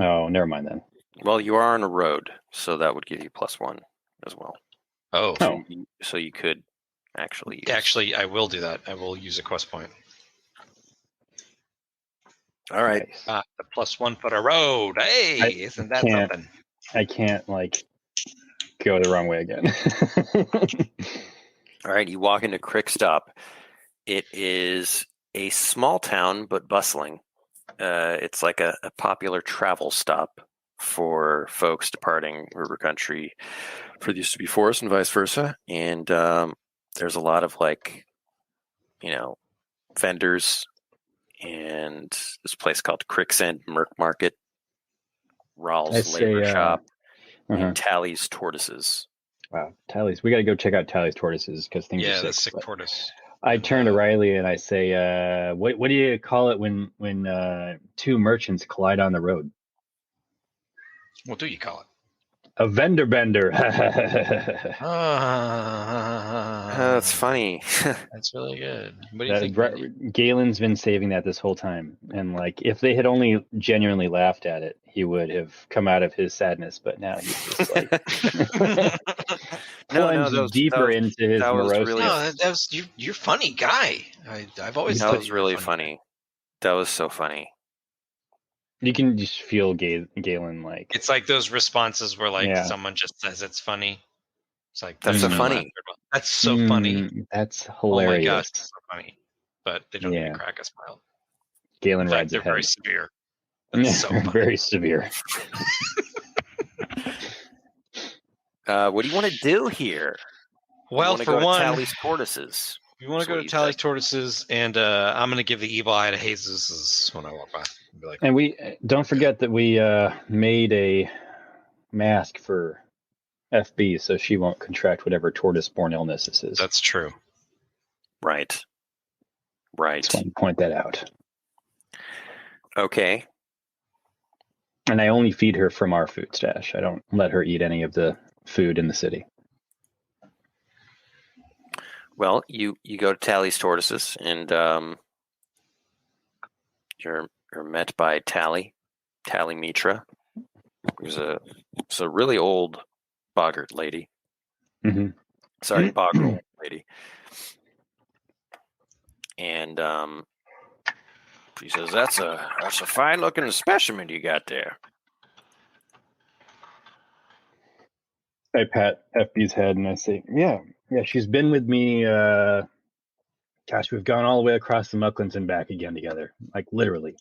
Oh, never mind then. Well, you are on a road, so that would give you +1 as well. Oh. So you could actually use... Actually, I will do that. I will use a quest point. All right. The +1 for the road. Hey, isn't that something? I can't, go the wrong way again. All right, you walk into Crickstop. It is a small town, but bustling. It's like a popular travel stop for folks departing River Country for the used to be forest and vice versa. And there's a lot of vendors, and this place called Cricksand Market. Rawls Labor Shop, uh-huh. and Tally's Tortoises. Wow, Tally's. We got to go check out Tally's Tortoises because things are sick. Yeah, the sick tortoise. I turn to Riley and I say, what do you call it when two merchants collide on the road? What do you call it? A vendor bender. That's funny. That's really good. What do you think, Randy? Galen's been saving that this whole time, and like if they had only genuinely laughed at it, he would have come out of his sadness. But now he's just like plunged deeper into his morosity. Really, that was you're funny guy. I've always that thought was really funny. That was so funny. You can just feel Galen like it's like those responses where like someone just says it's funny. It's like that's so funny. That's so funny. That's hilarious. Oh my gosh, it's so funny. But they don't even crack a smile. Galen rides they're ahead. very severe. That's so funny. Very severe. What do you want to do here? Well, for one, Tally's Tortoises. We want to go to Tally's Tortoises, and I'm going to give the evil eye to Jesus when I walk by. Be like, and we don't forget that we made a mask for FB, so she won't contract whatever tortoise-born illness this is. That's true. Right. Just want to point that out. Okay. And I only feed her from our food stash. I don't let her eat any of the food in the city. Well, you go to Tally's Tortoises, and you're met by Tally Mitra, who's a really old boggart lady. Mm-hmm. Sorry, boggart lady. And she says, "That's a fine looking specimen you got there." I pat FB's head and I say, yeah, she's been with me. Gosh, we've gone all the way across the Mucklands and back again together, like literally.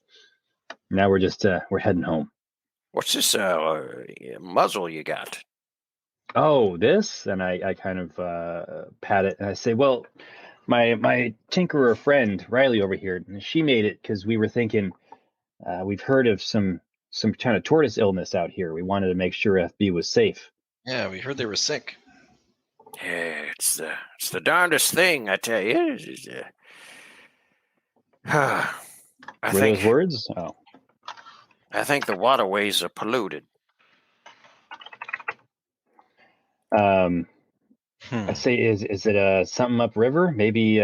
Now we're just we're heading home. What's this muzzle you got? Oh, this? And I kind of pat it and I say, well, my tinkerer friend Riley over here, she made it because we were thinking we've heard of some kind of tortoise illness out here. We wanted to make sure FB was safe. Yeah, we heard they were sick. Yeah, it's the darndest thing, I tell you. Were those words? Oh. I think the waterways are polluted. I say, is it something upriver? Maybe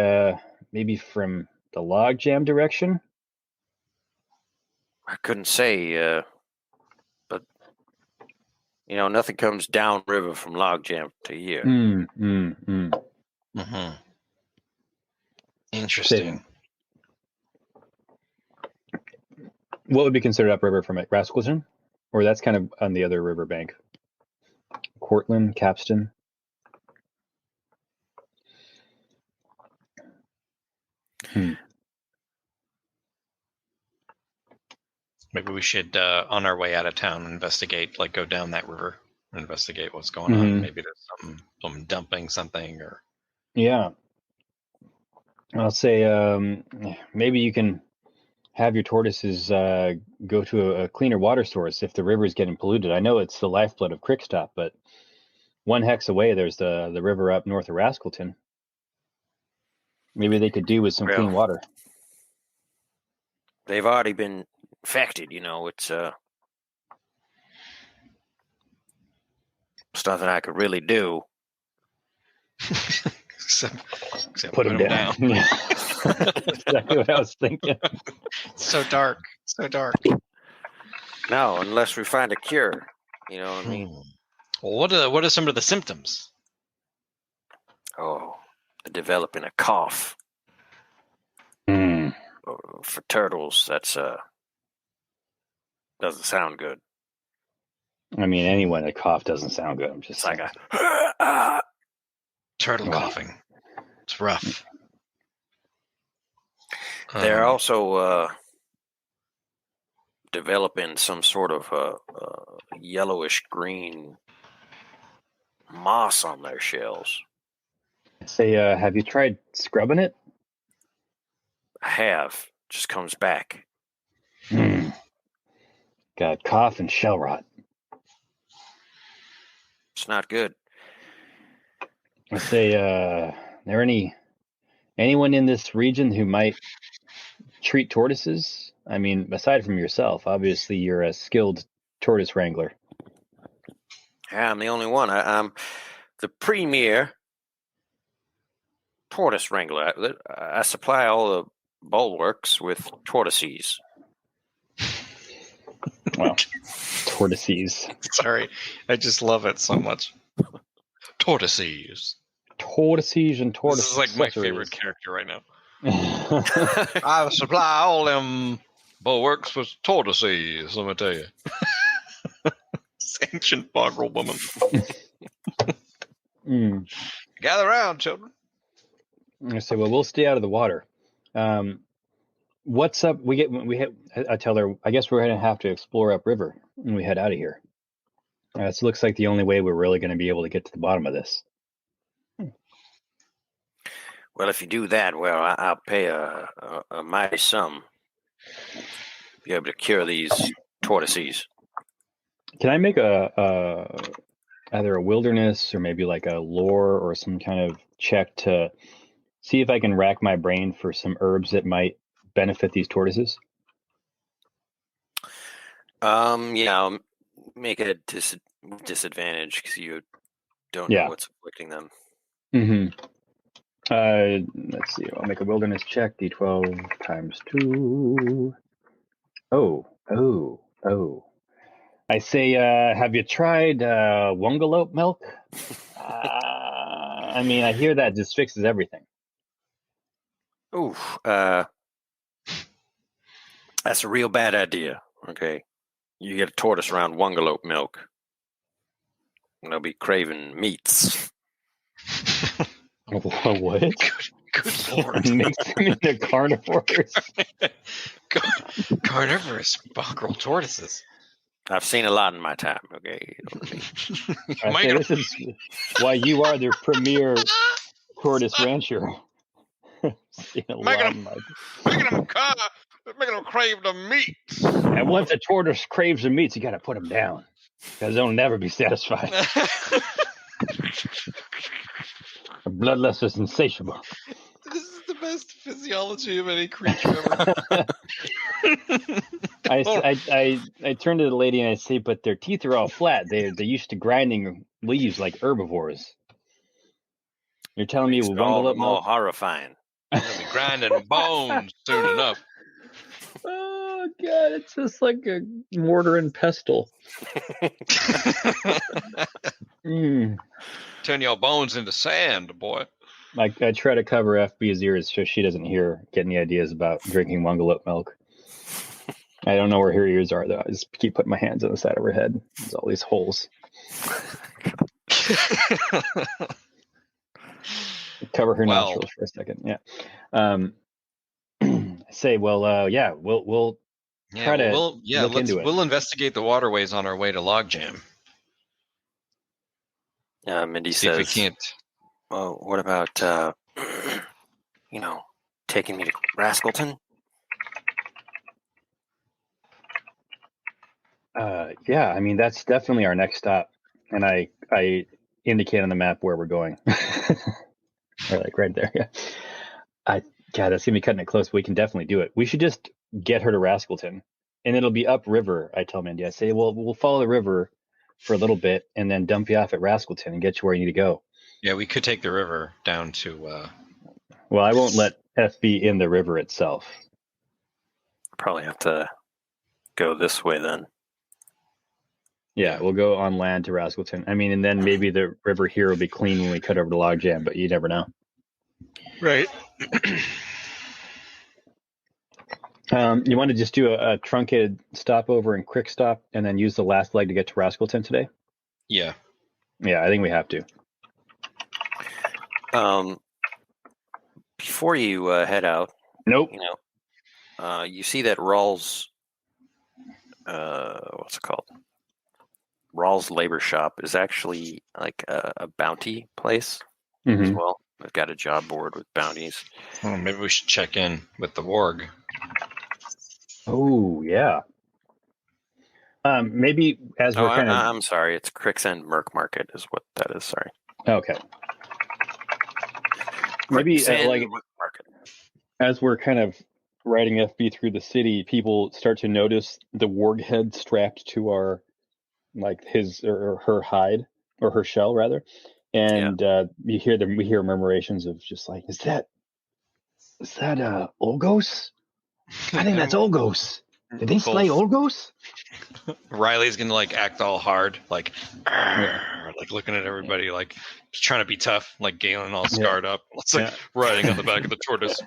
from the logjam direction? I couldn't say, but nothing comes downriver from logjam to here. Mm-hmm. Interesting. What would be considered upriver from it? Rascalton? Or that's kind of on the other riverbank? Cortland, Capstan? Maybe we should, on our way out of town, investigate, like go down that river and investigate what's going on. Maybe there's some dumping something or. Yeah. I'll say maybe you can have your tortoises go to a cleaner water source if the river is getting polluted. I know it's the lifeblood of Crickstop, but one hex away there's the river up north of Rascalton. Maybe they could do with some clean water. They've already been infected, it's nothing I could really do. Except put them down. Yeah. Exactly what I was thinking. So dark. No, unless we find a cure. You know what I mean? Well, what are some of the symptoms? Oh, developing a cough. For turtles, that's doesn't sound good. I mean, anyone that cough doesn't sound good. I'm just like a turtle coughing. It's rough. They're also developing some sort of yellowish green moss on their shells. Say, have you tried scrubbing it? I have. Just comes back. Got cough and shell rot. It's not good. I say, there anyone in this region who might treat tortoises? I mean, aside from yourself, obviously you're a skilled tortoise wrangler. Yeah, I'm the only one. I'm the premier tortoise wrangler. I supply all the bulwarks with tortoises. Well, tortoises. Sorry, I just love it so much. Tortoises. Tortoises and tortoise This is like my favorite character right now. I supply all them bulwarks with tortoises, let me tell you. This ancient boggle woman. Gather round, children. I say, well, we'll stay out of the water. What's up? I tell her, I guess we're going to have to explore upriver when we head out of here. This looks like the only way we're really going to be able to get to the bottom of this. Well, if you do that, well, I'll pay a mighty sum to be able to cure these tortoises. Can I make either a wilderness or maybe like a lore or some kind of check to see if I can rack my brain for some herbs that might benefit these tortoises? Yeah, I'll make it a disadvantage because you don't know what's afflicting them. Mm-hmm. Let's see. I'll make a wilderness check. D12 times 2. Oh. I say, have you tried wungalope milk? I mean, I hear that just fixes everything. Ooh, that's a real bad idea. Okay, you get a tortoise around wungalope milk, and they'll be craving meats. What? Good lord. Makes them into carnivores. Carnivorous boggle tortoises. I've seen a lot in my time. Okay, this is why you are the premier tortoise rancher. Making them crave the meat. And once a tortoise craves the meats, you got to put them down because they'll never be satisfied. The bloodlust is insatiable. This is the best physiology of any creature ever. I turn to the lady and I say, but their teeth are all flat. They're used to grinding leaves like herbivores. You're telling me it's all the more horrifying. They'll be grinding bones soon enough. Oh God, it's just like a mortar and pestle. Turn your bones into sand, boy. I try to cover FB's ears so she doesn't get any ideas about drinking wungalope milk. I don't know where her ears are, though. I just keep putting my hands on the side of her head. There's all these holes. Cover her nostrils for a second. Yeah. Say, well, we'll try to look into it. We'll investigate the waterways on our way to Logjam. Mindy says, if we can't. Well, what about, taking me to Rascalton? Yeah, I mean, that's definitely our next stop. And I indicate on the map where we're going. Or like right there, yeah. God, that's going to be cutting it close, but we can definitely do it. We should just get her to Rascalton, and it'll be upriver, I tell Mindy. I say, well, we'll follow the river for a little bit and then dump you off at Rascalton and get you where you need to go. Yeah, we could take the river down to... Well, I won't let FB in the river itself. Probably have to go this way then. Yeah, we'll go on land to Rascalton. I mean, and then maybe the river here will be clean when we cut over to Logjam, but you never know. Right. You want to just do a truncated stopover in Crickstop and then use the last leg to get to Rascalton today? Yeah. Yeah, I think we have to. Before you head out, nope. You see that Rawls, what's it called? Rawls Labor Shop is actually like a bounty place as well. They've got a job board with bounties. Oh, maybe we should check in with the warg. Oh, yeah. Maybe as we're kind of... I'm sorry. It's Cricksend Merc Market is what that is. Sorry. Okay. Maybe Cricksend Merc Market. As we're kind of riding FB through the city, people start to notice the warg head strapped to our, like his or her hide, or her shell rather, and we hear murmurations of just like, is that Olgos? I think that's Olgos. Did they slay Olgos? Riley's gonna like act all hard, like looking at everybody, like just trying to be tough, like Galen all scarred up. It's like riding on the back of the tortoise.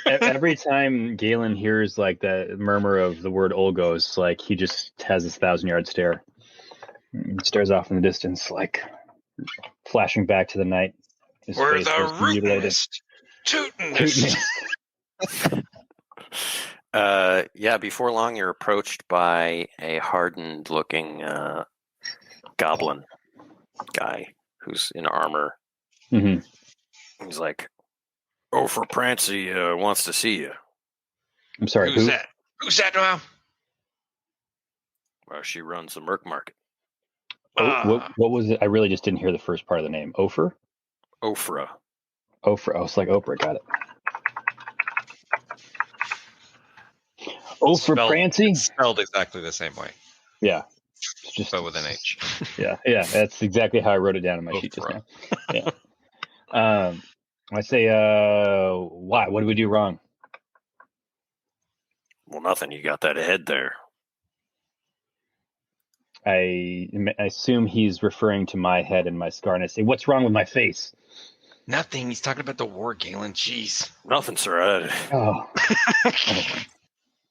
Every time Galen hears like the murmur of the word Olgos, like he just has this 1,000-yard stare. He stares off in the distance, like flashing back to the night. We're the rootinest, tootinest. Before long you're approached by a hardened-looking goblin guy who's in armor. Mm-hmm. He's like, for Prancy wants to see you. I'm sorry, who's that? Who's that now? Well, she runs the Merc Market. What was it? I really just didn't hear the first part of the name. Ophir? Ophrah. Ophir. Oh, it's like Oprah. Got it. Ophir Prancy? It's spelled exactly the same way. Yeah. Just but with an H. Yeah. That's exactly how I wrote it down in my sheet just now. Yeah. I say, why? What did we do wrong? Well, nothing. You got that head there. I assume he's referring to my head and my scar, and I say, what's wrong with my face? Nothing. He's talking about the war, Galen. Jeez. Nothing, sir.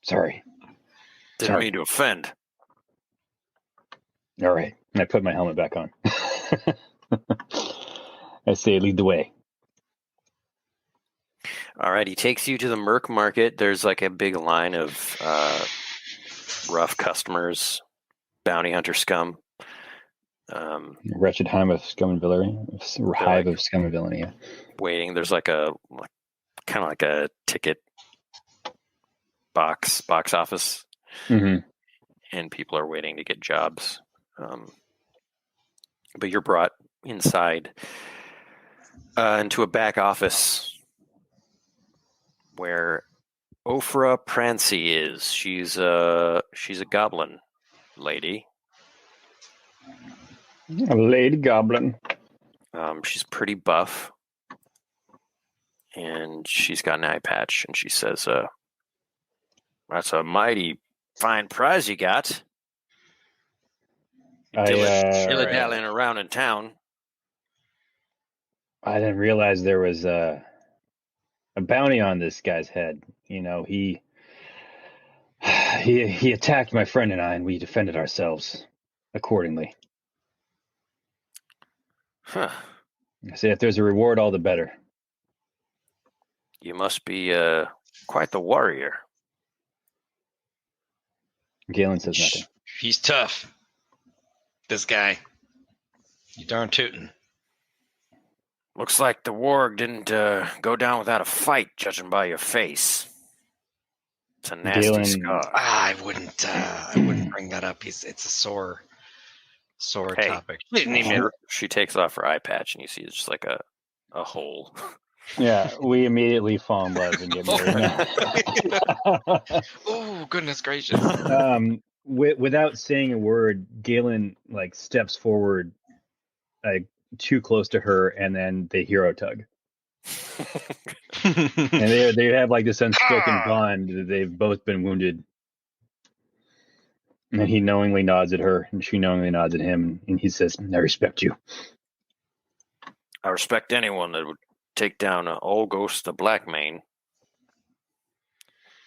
Sorry. Didn't mean to offend. All right. And I put my helmet back on. I say, lead the way. All right. He takes you to the Merc Market. There's like a big line of rough customers, bounty hunter scum. Wretched hive of scum and villainy. Hive of scum and villainy. Yeah. Waiting. There's like a kind of like a ticket box office, and people are waiting to get jobs. But you're brought inside into a back office where Ophrah Prancy is. She's a goblin lady. A lady goblin. She's pretty buff, and she's got an eye patch, and she says, "That's a mighty fine prize you got. Dilly-dallying around in town." I didn't realize there was a bounty on this guy's head. You know, he attacked my friend and I, and we defended ourselves accordingly. Huh. I say, if there's a reward, all the better. You must be quite the warrior. Galen says nothing. He's tough. This guy. You darn tootin'. Looks like the warg didn't go down without a fight, judging by your face. It's a nasty scar. I wouldn't bring that up. It's a sore topic. She takes off her eye patch, and you see it's just like a hole. Yeah, we immediately fall in love and get married. Oh, goodness gracious! Without saying a word, Galen like steps forward, like too close to her, and then they hero tug. And they have like this unspoken bond that they've both been wounded. And he knowingly nods at her, and she knowingly nods at him, and he says, "I respect you." I respect anyone that would take down Olgos the Black Mane.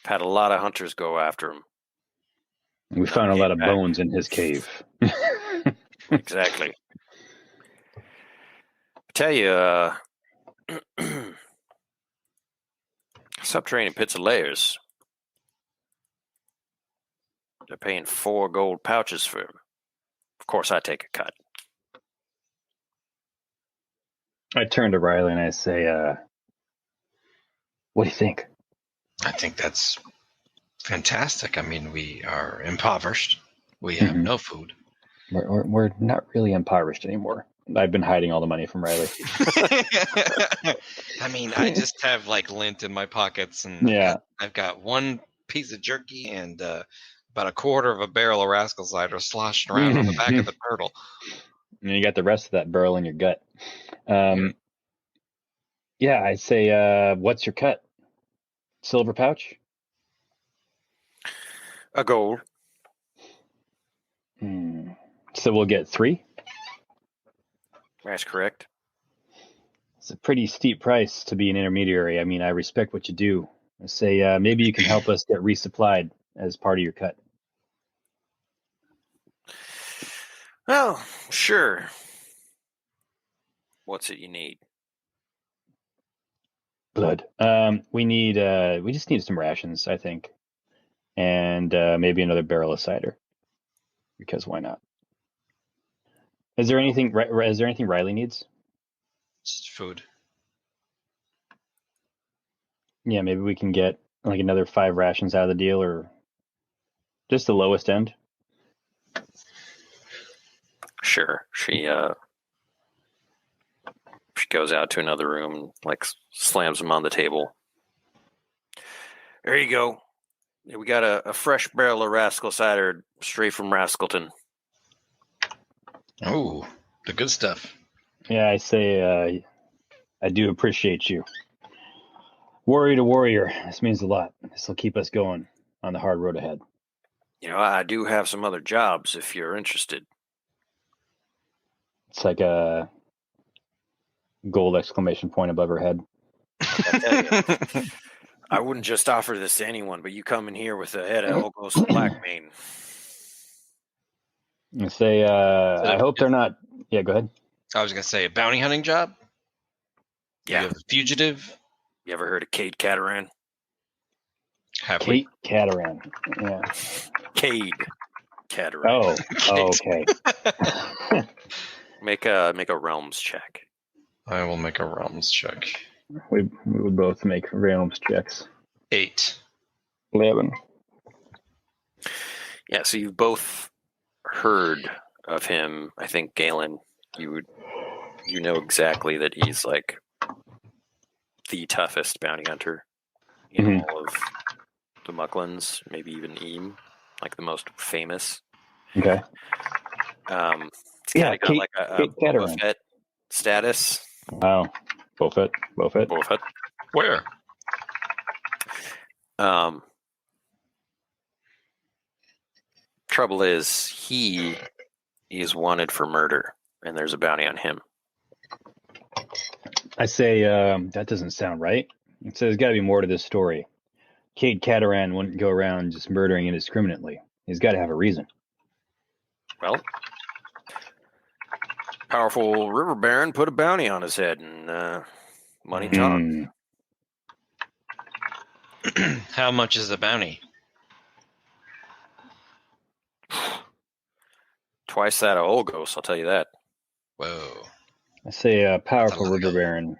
I've had a lot of hunters go after him. We found a lot of bones in his cave. Exactly. I tell you, subterranean pits of layers. They're paying 4 gold pouches for him. Of course, I take a cut. I turn to Riley and I say, what do you think? I think that's fantastic. I mean, we are impoverished. We have no food. We're not really impoverished anymore. I've been hiding all the money from Riley. I mean, I just have like lint in my pockets, and I've got one piece of jerky and about a quarter of a barrel of Rascal Cider sloshed around on the back of the turtle. And you got the rest of that barrel in your gut. Yeah, I say, what's your cut? Silver pouch? A gold. So we'll get 3? That's correct. It's a pretty steep price to be an intermediary. I mean, I respect what you do. I say, maybe you can help us get resupplied as part of your cut. Well, sure. What's it you need? Blood. We just need some rations, I think. And maybe another barrel of cider. Because why not? Is there anything Riley needs? Just food. Yeah, maybe we can get like another 5 rations out of the deal, or just the lowest end. Sure. She goes out to another room and like slams them on the table. There you go. We got a fresh barrel of Rascal Cider straight from Rascalton. Oh, the good stuff. Yeah, I say I do appreciate you. Warrior to warrior, this means a lot. This will keep us going on the hard road ahead. You know, I do have some other jobs if you're interested. It's like a gold exclamation point above her head. I tell you, I wouldn't just offer this to anyone, but you come in here with a head of Olgos Blackmane. I say, I hope they're not. Yeah, go ahead. I was going to say a bounty hunting job. Yeah. You have a fugitive. You ever heard of Cade Cataran? Kate Cataran. Yeah. Cade Cataran. Oh, okay. Make a realms check. I will make a realms check. We would both make realms checks. 8. 11. Yeah, so you've both heard of him. I think Galen, you know exactly that he's like the toughest bounty hunter in all of the Mucklands, maybe even Eem, like the most famous. Okay. It's kind of got like a Boba Fett status. Wow. Boba Fett. Where? Trouble is, he is wanted for murder, and there's a bounty on him. I say, that doesn't sound right. It says there's got to be more to this story. Cade Cataran wouldn't go around just murdering indiscriminately. He's got to have a reason. Well, powerful river baron put a bounty on his head, and money talks. How much is the bounty? Twice that of Olgos, I'll tell you that. Whoa. I say a powerful river baron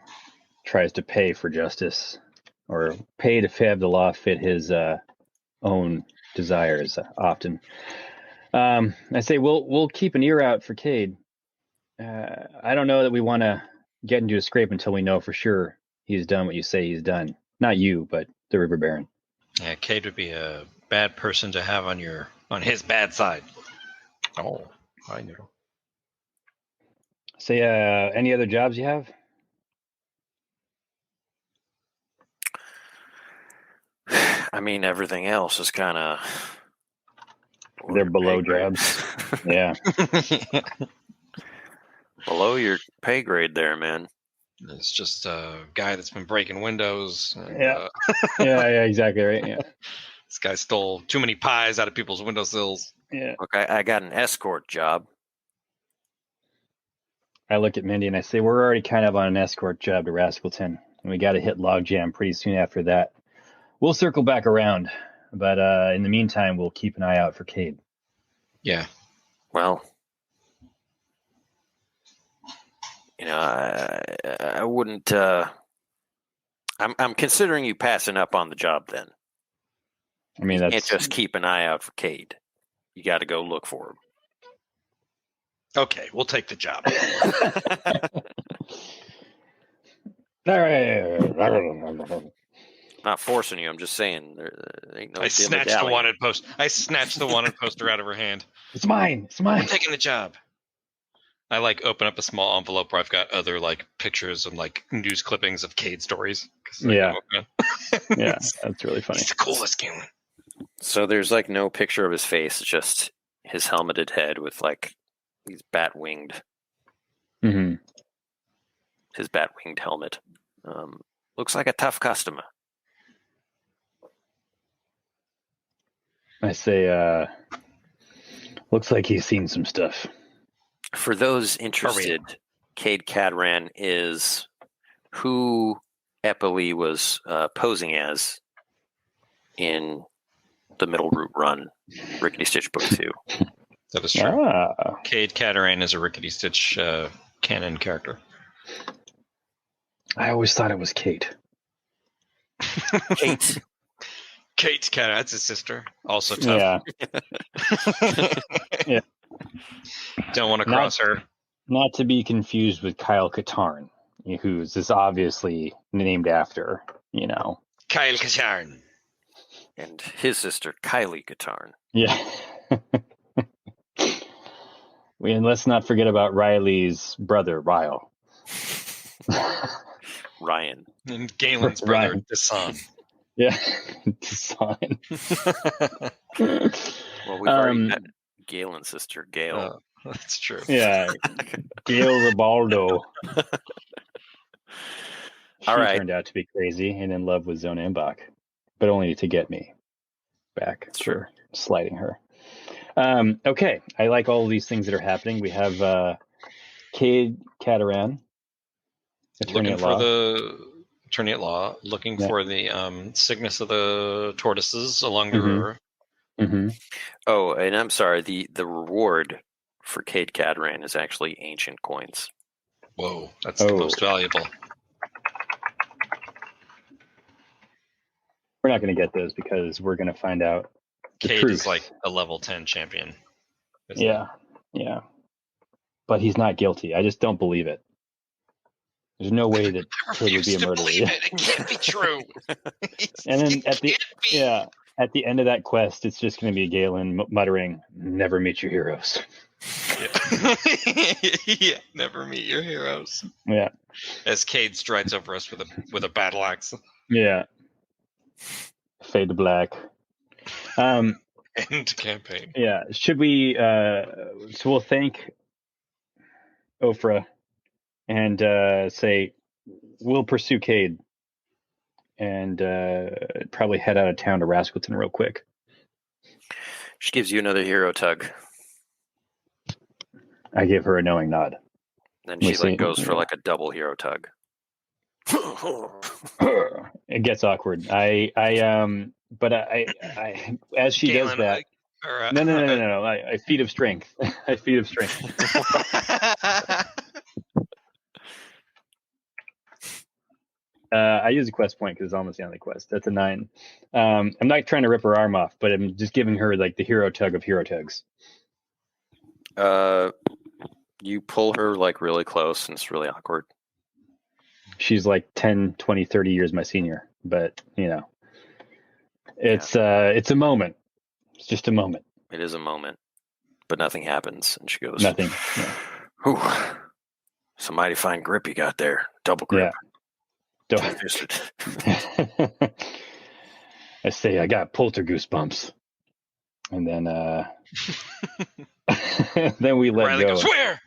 tries to pay for justice, or pay to have the law fit his own desires often. I say we'll keep an ear out for Cade. I don't know that we want to get into a scrape until we know for sure he's done what you say he's done. Not you, but the river baron. Yeah, Cade would be a bad person to have on his bad side. Oh, I know. Say, any other jobs you have? I mean, everything else is kind of... They're below jobs. Yeah. Below your pay grade there, man. It's just a guy that's been breaking windows. And, yeah, exactly right. Yeah. This guy stole too many pies out of people's windowsills. Yeah. Look, I got an escort job. I look at Mindy and I say, we're already kind of on an escort job to Rascalton, and we got to hit Logjam pretty soon after that. We'll circle back around, but in the meantime, we'll keep an eye out for Cade. Yeah. Well, you know, I wouldn't. I'm considering you passing up on the job. Then I mean, you can't just keep an eye out for Cade. you got to go look for him. Okay, we'll take the job. All right. Not forcing you. I'm just saying there ain't no. I snatched the wanted post. I snatched the wanted poster out of her hand. It's mine. It's We're mine. taking the job. I like open up a small envelope where I've got other like pictures and like news clippings of Cade stories. Yeah. Yeah, that's really funny. He's the coolest Galen. So there's like no picture of his face. It's just his helmeted head with like these bat-winged. Mm-hmm. His bat-winged helmet. Looks like a tough customer. I say, looks like he's seen some stuff. For those interested, Cade Cadran is who Eppley was posing as in the Middle Root Run, Rickety Stitch Book 2. That is true. Ah. Cade Cataran is a Rickety Stitch canon character. I always thought it was Kate. Kate. Kate Cataran, that's his sister. Also tough. Yeah. Yeah. Don't want to cross her. Not to be confused with Kyle Katarn, who's is obviously named after, Kyle Cataran. And his sister, Kylie Katarn. Yeah. And let's not forget about Riley's brother, Ryle. Ryan. And Galen's brother, Ryan. Desan. Yeah. Design. Well, we've already met Galen's sister, Gail. That's true. Yeah. Gail Ribaldo. She All right. turned out to be crazy and in love with Zona Imbach, but only to get me back for slighting her. Okay. I like all of these things that are happening. We have Cade Cataran, attorney at law. The attorney at law, looking for the sickness of the tortoises along the river. Mm-hmm. Oh, and I'm sorry, the reward for Cade Cataran is actually ancient coins. Whoa, that's the most valuable. We're not going to get those because we're going to find out the Cade truth. is like a level 10 champion. Yeah. But he's not guilty. I just don't believe it. There's no way that Cade would be a murderer. It can't be true. And then at the end of that quest, it's just going to be Galen muttering, "Never meet your heroes." Yeah, never meet your heroes. Yeah. As Cade strides over us with a battle axe. Yeah. Fade to black. End campaign. Yeah. Should we? So we'll thank Ophrah and say we'll pursue Cade and probably head out of town to Rascalton real quick. She gives you another hero tug. I give her a knowing nod. Then she goes for like a double hero tug. It gets awkward. But as she Galen, does that. No. I feat of strength. I feat of strength. I use a quest point because it's almost the end of the quest. That's a 9. I'm not trying to rip her arm off, but I'm just giving her like the hero tug of hero tugs. You pull her like really close and it's really awkward. She's like 10, 20, 30 years my senior, but it's a moment. It's just a moment. It is a moment, but nothing happens. And she goes, nothing. Whew, some mighty fine grip you got there. Double grip. Yeah. I say I got poltergeist bumps. And then then we let Riley go. Goes, where?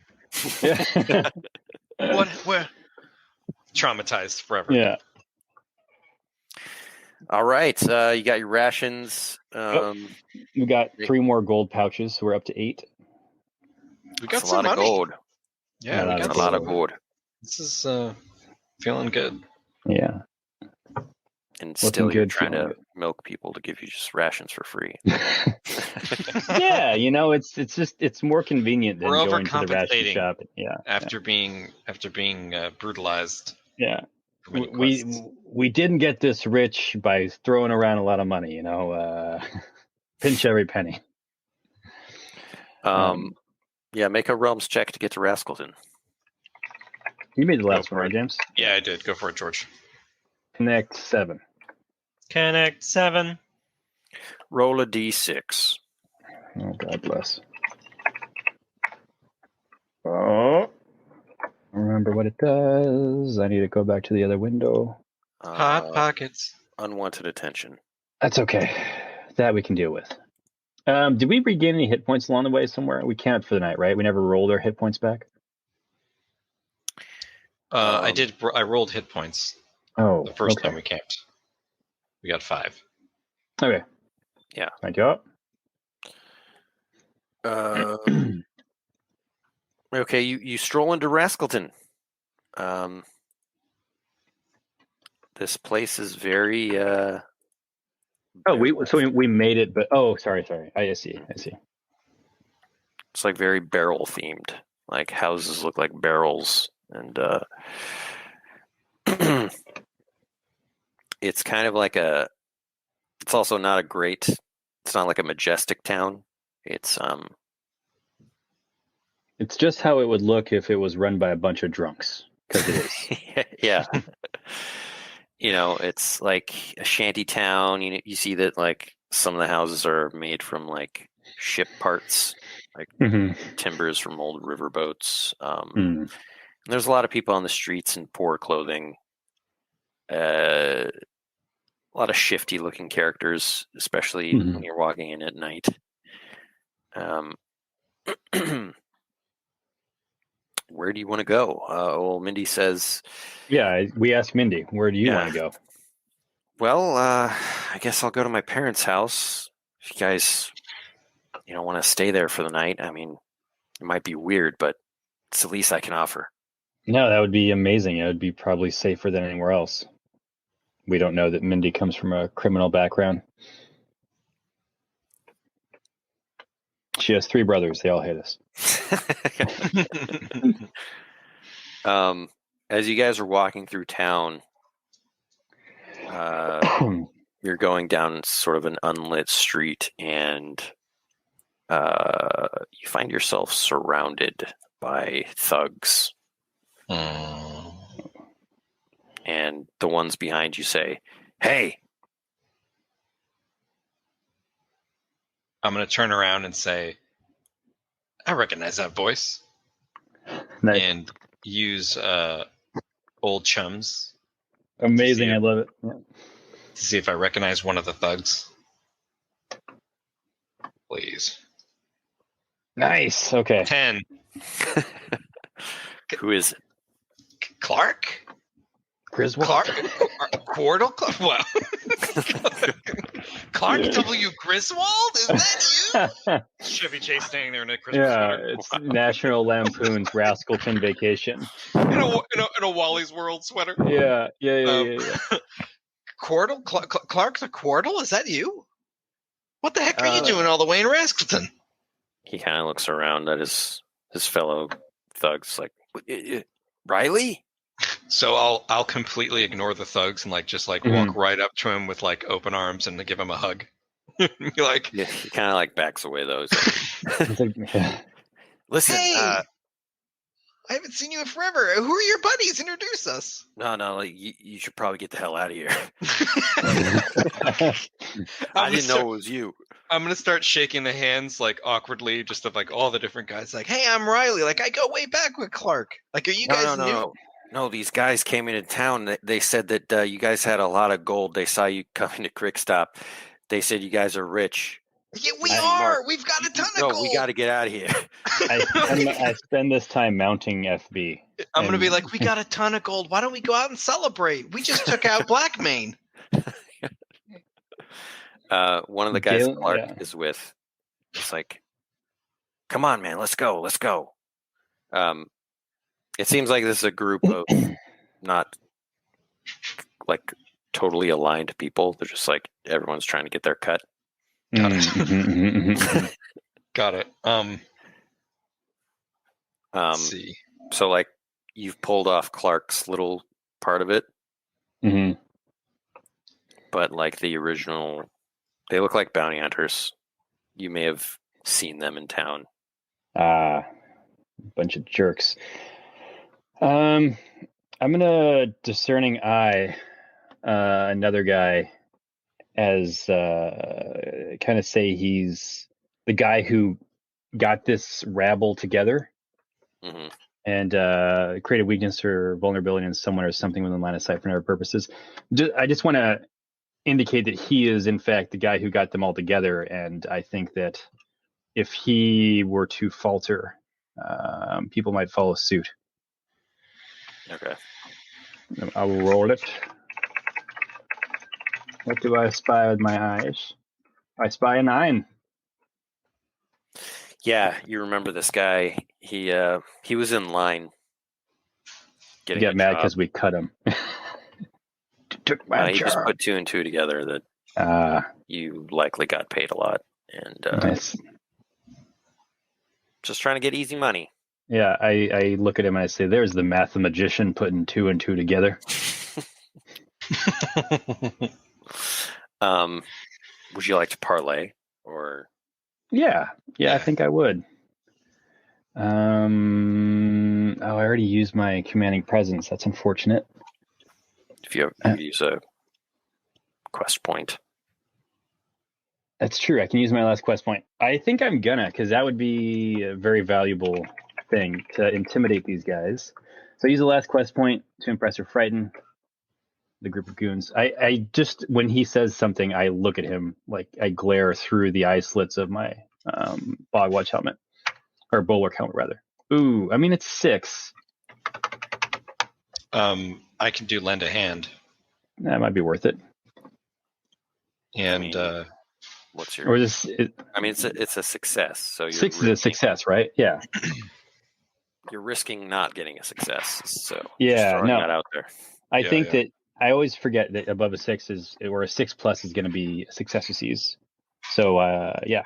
Yeah. What? Where? Traumatized forever. Yeah. All right. You got your rations. We got 3 more gold pouches, so we're up to 8. We got a some lot money. of gold. Yeah, we got a lot of gold. This is feeling good. Yeah. And Looking still you're good, trying feeling to milk people to give you just rations for free. Yeah, it's more convenient than We're going to the ration overcompensating shop. Yeah. After being brutalized. Yeah. for many quests. We didn't get this rich by throwing around a lot of money, pinch every penny. Yeah, make a realms check to get to Rascalton. You made the last for one, right, it. James? Yeah, I did. Go for it, George. Connect 7. Connect 7. Roll a d6. Oh, God bless. Oh. Remember what it does. I need to go back to the other window. Hot pockets. Unwanted attention. That's okay. That we can deal with. Did we regain any hit points along the way somewhere? We camped for the night, right? We never rolled our hit points back? I did. I rolled hit points Oh, the first okay. time we camped. We got 5. Okay. Yeah. Thank you. Okay, you stroll into Rascalton. This place is very. We made it, but sorry. I see. It's like very barrel themed. Like houses look like barrels, and it's kind of like a. It's also not a great. It's not like a majestic town. It's It's just how it would look if it was run by a bunch of drunks, because it is. Yeah. It's like a shanty town. You see that like some of the houses are made from like ship parts, like timbers from old riverboats. And there's a lot of people on the streets in poor clothing. A lot of shifty looking characters, especially when you're walking in at night. Where do you want to go? Well, Mindy says... Yeah, we asked Mindy, where do you want to go? Well, I guess I'll go to my parents' house. If you guys, want to stay there for the night, I mean, it might be weird, but it's the least I can offer. No, that would be amazing. It would be probably safer than anywhere else. We don't know that Mindy comes from a criminal background. She has 3 brothers. They all hate us. As you guys are walking through town, you're going down sort of an unlit street, and you find yourself surrounded by thugs. And the ones behind you say, "Hey!" I'm going to turn around and say, I recognize that voice. Nice. And use old chums. Amazing. I love it. Yeah. To see if I recognize one of the thugs. Please. Nice. Okay. 10. Who is it? Clark? Griswold? Clark? Quardle? Well, Clark W. Griswold? Is that you? Chevy Chase standing there in a Christmas sweater. It's National Lampoon's Rascalton Vacation. In a Wally's World sweater. Yeah. Quardle? Clark the Quardle? Is that you? What the heck are you doing all the way in Rascalton? He kind of looks around at his fellow thugs, like, Riley? So I'll completely ignore the thugs and walk right up to him with like open arms and give him a hug. Be like, yeah, he kind of like backs away though. Listen, hey, I haven't seen you in forever. Who are your buddies? Introduce us. No, you should probably get the hell out of here. I didn't know it was you. I'm gonna start shaking the hands like awkwardly, just of like all the different guys. Like, hey, I'm Riley. Like, I go way back with Clark. Like, are you guys new? No, these guys came into town. They said that you guys had a lot of gold. They saw you coming to Crickstop. They said you guys are rich. Yeah, we are. We've got a ton of gold. No, we got to get out of here. I spend this time mounting FB. I'm going to be like, we got a ton of gold. Why don't we go out and celebrate? We just took out Blackmane. One of the guys Clark is with, it's like, come on, man, let's go. It seems like this is a group of not like totally aligned people. They're just like everyone's trying to get their cut. Got it. Got it. Let's see. So like you've pulled off Clark's little part of it. Mm-hmm. But like the original, they look like bounty hunters. You may have seen them in town. Bunch of jerks. I'm gonna discerning eye another guy as kind of say he's the guy who got this rabble together Mm-hmm. and create a weakness or vulnerability in someone or something within line of sight for other purposes. I just want to indicate that he is in fact the guy who got them all together, and I think that if he were to falter, people might follow suit. Okay. I will roll it. What do I spy with my eyes? I spy a 9. Yeah, you remember this guy. He was in line He getting got a mad job. because we cut him. Took my He just job. put 2 and 2 together that you likely got paid a lot, and Nice. just trying to get easy money. Yeah, I look at him and I say, "There's the mathematician putting 2 and 2 together." Would you like to parlay or? Yeah, I think I would. I already used my commanding presence. That's unfortunate. If you could use a quest point. That's true. I can use my last quest point. I think I'm gonna, because that would be a very valuable thing to intimidate these guys. So I use the last quest point to impress or frighten the group of goons. I just, when he says something, I look at him, like I glare through the eye slits of my Bogwatch helmet, or Bulwark helmet rather. Ooh, I mean it's 6. I can do lend a hand, That might be worth it. and What's your? Or this? I mean, it's a success. So you're 6 is a success, right? Yeah. You're risking not getting a success. So Yeah, just throwing no. that out there. I think that I always forget that above a 6 is, or a 6+ is going to be a success disease. So yeah.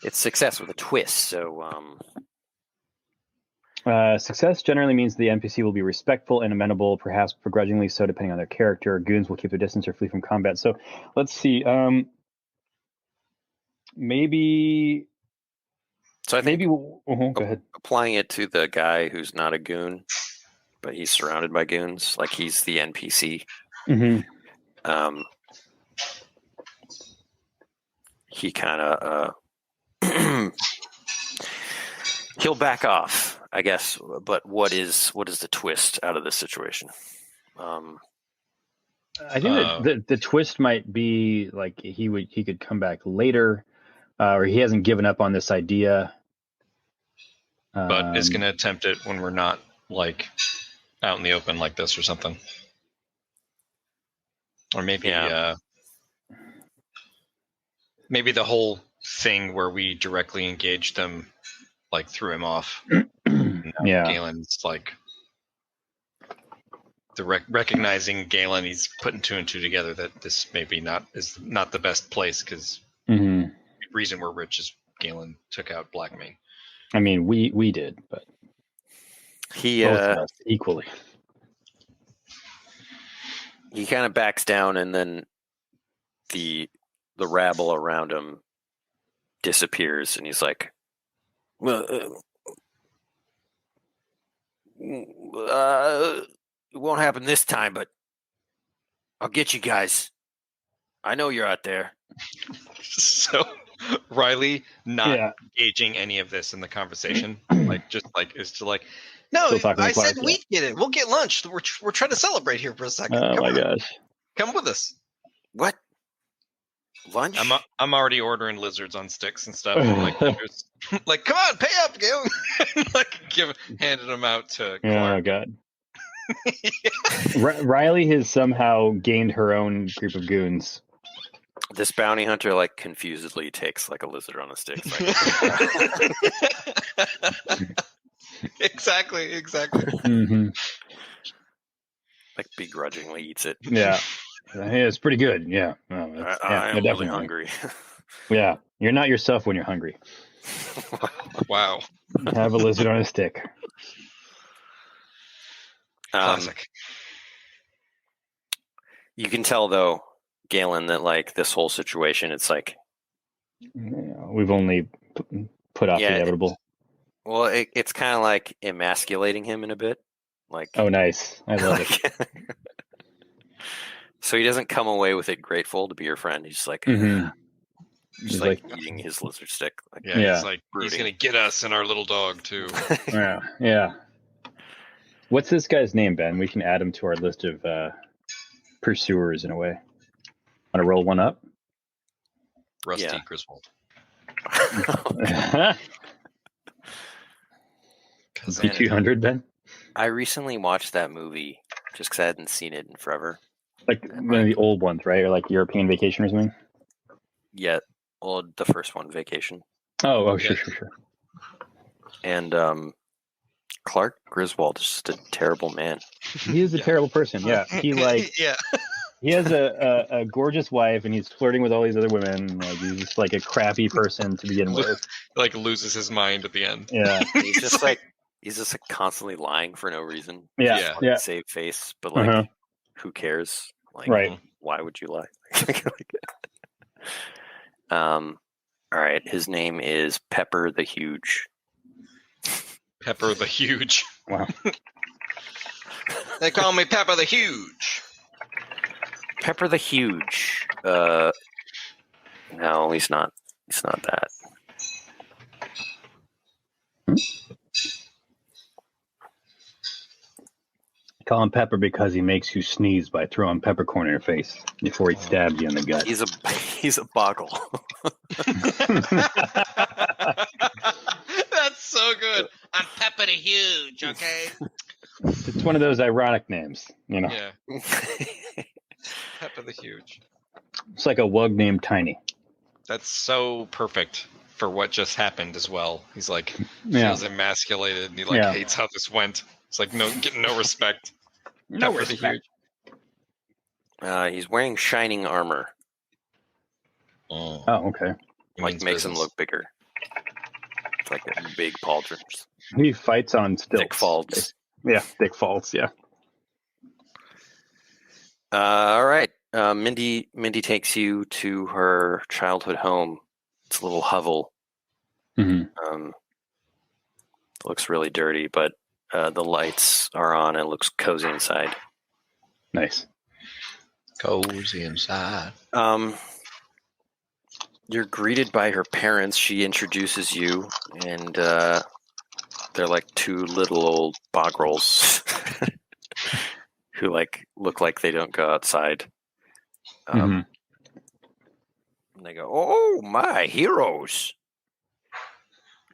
It's success with a twist. So Success generally means the NPC will be respectful and amenable, perhaps begrudgingly so, depending on their character. Goons will keep their distance or flee from combat. So let's see. Maybe. So I think go ahead. Applying it to the guy who's not a goon, but he's surrounded by goons, like he's the NPC. Mm-hmm. He kind of he'll back off, I guess. But what is the twist out of this situation? I think that the twist might be like he could come back later, or he hasn't given up on this idea. But is going to attempt it when we're not like out in the open like this or something, or maybe maybe the whole thing where we directly engaged them, like threw him off. Yeah, Galen's like recognizing Galen, he's putting 2 and 2 together that this maybe is not the best place because the reason we're rich is Galen took out Blackmane. I mean, we did, but he both of us equally. He kind of backs down, and then the rabble around him disappears, and he's like, "Well, it won't happen this time, but I'll get you guys. I know you're out there." So Riley not engaging any of this in the conversation, no, I said we'd get it. We'll get lunch. We're trying to celebrate here for a second. Oh my gosh! Come with us. What? Lunch? I'm already ordering lizards on sticks and stuff. Like, come on, pay up, Galen. Handed them out to Clark. Oh god. Riley has somehow gained her own group of goons. This bounty hunter confusedly takes a lizard on a stick. Exactly. Mm-hmm. Begrudgingly eats it. Yeah, it's pretty good. Yeah, I'm really hungry. Yeah, you're not yourself when you're hungry. Wow. Have a lizard on a stick. Classic. You can tell though, Galen, that this whole situation, it's we've only put off the Yeah, inevitable. Well, it's kind of like emasculating him in a bit. Like, Oh, nice. I love it. So he doesn't come away with it grateful to be your friend. He's like, Mhm. he's He's like like- eating his lizard stick. Like, Yeah, Yeah. he's like, he's Brooding. going to get us and our little dog, too. Yeah. What's this guy's name, Ben? We can add him to our list of pursuers in a way. Want to roll one up? Rusty Yeah. Griswold. P200, Ben? I recently watched that movie just because I hadn't seen it in forever. Like one of the old ones, right? Or like European Vacation or something? Yet, well, the first one, Vacation. Oh, sure. And Clark Griswold is just a terrible man. He is a terrible person. Yeah, he yeah. he has a gorgeous wife, and he's flirting with all these other women. Like, he's just like a crappy person to begin with. Like loses his mind at the end. Yeah, He's just like constantly lying for no ream. yeah. Save face, but like, who cares? Like, Right. Why would you lie? All right. His name is Pepper the Huge. Pepper the Huge. Wow. They call me Pepper the Huge. Pepper the Huge. No, he's not. He's not that. Call him Pepper because he makes you sneeze by throwing peppercorn in your face before he stabs you in the gut. He's a boggle. That's so good. I'm Pepper the Huge, okay? It's one of those ironic names, you know. Yeah. Pepper the Huge. It's like a wug named Tiny. That's so perfect for what just happened as well. He's like Yeah. feels emasculated and he like Yeah. hates how this went. It's like getting no respect. No Pepper the respect. Huge. He's wearing shining armor. Oh, okay. Like makes him look bigger. It's like a big pauldrons. He fights on stilts. Thick falls. Yeah, thick falls. Yeah. All right. Mindy takes you to her childhood home. It's a little hovel. Mm-hmm. It looks really dirty, but the lights are on and it looks cozy inside. Nice. Cozy inside. You're greeted by her parents. She introduces you, and they're like two little old bogrels who like look like they don't go outside. And they go, "Oh, my heroes!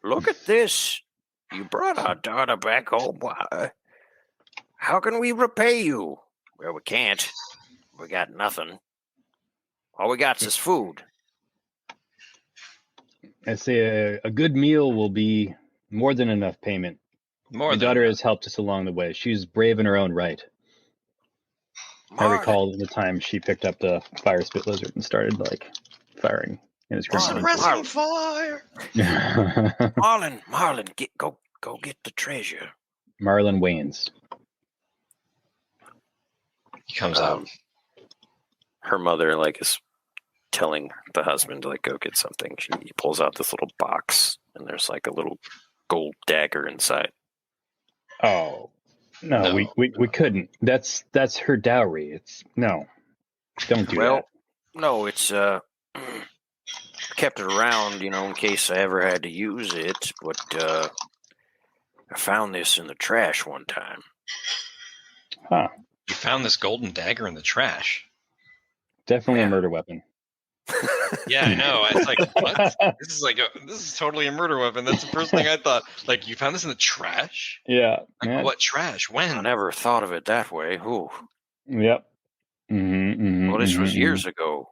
Look at this! You brought our daughter back home. How can we repay you?" "Well, we can't. We got nothing. All we got's is food." I say a good meal will be more than enough payment. My daughter has helped us along the way. She's brave in her own right. I recall the time she picked up the fire spit lizard and started like firing in his grandma. Wrestling fire. Marlin, go get the treasure. Marlon Wayans. He comes out. Her mother like is telling the husband to like go get something. He pulls out this little box and there's like a little gold dagger inside. Oh no. We couldn't. That's her dowry. It's no. Don't do that. No, it's kept it around, in case I ever had to use it, but I found this in the trash one time. Huh. You found this golden dagger in the trash. Definitely a murder weapon. Yeah, I know. It's like, what? This is totally a murder weapon. That's the first thing I thought. Like, you found this in the trash? Yeah. Like, Yeah. what trash? When? I never thought of it that way. Ooh. Yep. Well, this was years ago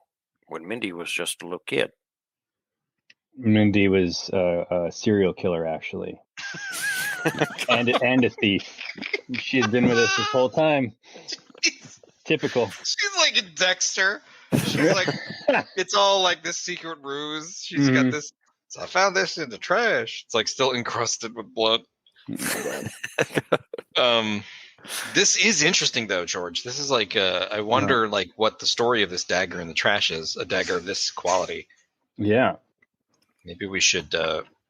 when Mindy was just a little kid. Mindy was a serial killer, actually, and a thief. She had been with us this whole time. Typical. She's like a Dexter. She's like, it's all like this secret ruse. She's got this. So I found this in the trash. It's like still encrusted with blood. This is interesting though, George. This is like I wonder like what the story of this dagger in the trash is. A dagger of this quality. Yeah. Maybe we should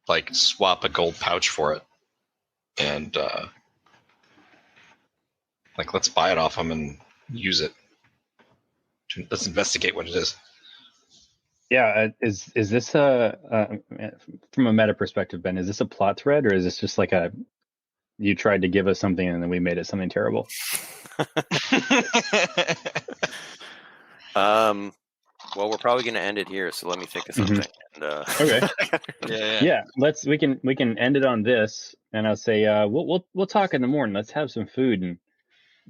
like swap a gold pouch for it, and like let's buy it off him and use it. Let's investigate what it is. Yeah, is this from a meta perspective, Ben? Is this a plot thread, or is this just like you tried to give us something and then we made it something terrible? Well, we're probably going to end it here, so let me think of something. And, Okay. Yeah. We can end it on this, and I'll say we'll talk in the morning. Let's have some food and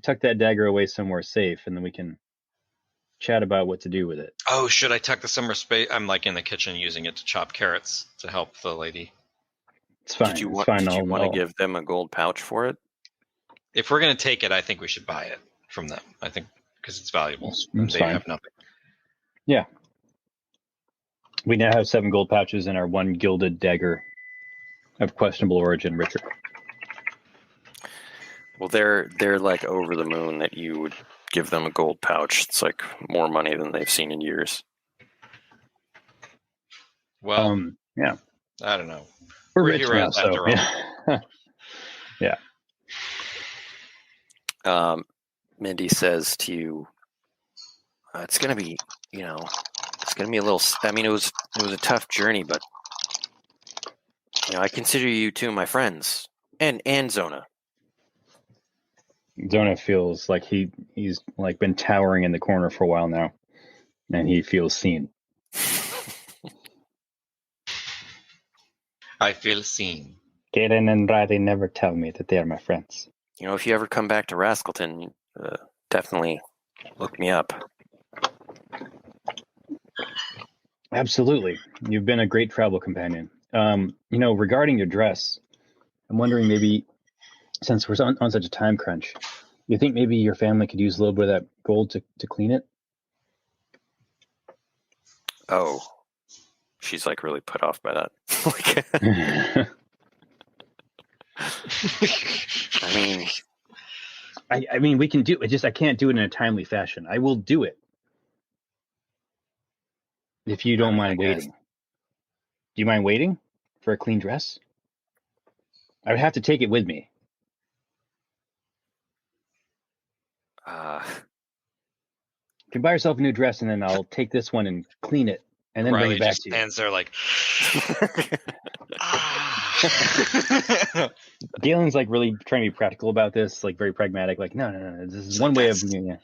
tuck that dagger away somewhere safe, and then we can chat about what to do with it. Oh, should I tuck the summer space? I'm like in the kitchen using it to chop carrots to help the lady. It's fine. Did you it's want fine. to give them a gold pouch for it? If we're going to take it, I think we should buy it from them. I think because it's valuable. It's they fine. have nothing. Yeah. We now have 7 gold pouches and our 1 gilded dagger of questionable origin, Richard. Well, they're like over the moon that you would give them a gold pouch. It's like more money than they've seen in years. Well, yeah. I don't know. We're rich now, heroes after all. Yeah. Mindy says to you, it's going to be, it's going to be a little. I mean, it was a tough journey, but I consider you two my friends, and Zona. Zona feels like he's like been towering in the corner for a while now, and he feels seen. I feel seen. Galen and Riley never tell me that they are my friends. If you ever come back to Rascalton, definitely look me up. Absolutely. You've been a great travel companion. Regarding your dress, I'm wondering maybe, since we're on such a time crunch, you think maybe your family could use a little bit of that gold to clean it? Oh, she's like really put off by that. I mean, we can do it. Just I can't do it in a timely fashion. I will do it if you don't mind waiting. Do you mind waiting for a clean dress? I would have to take it with me. You can buy yourself a new dress, and then I'll take this one and clean it, and then Riley bring it back just to you. stands there like. Galen's like really trying to be practical about this, like very pragmatic. Like, no. This is one way of. Yeah.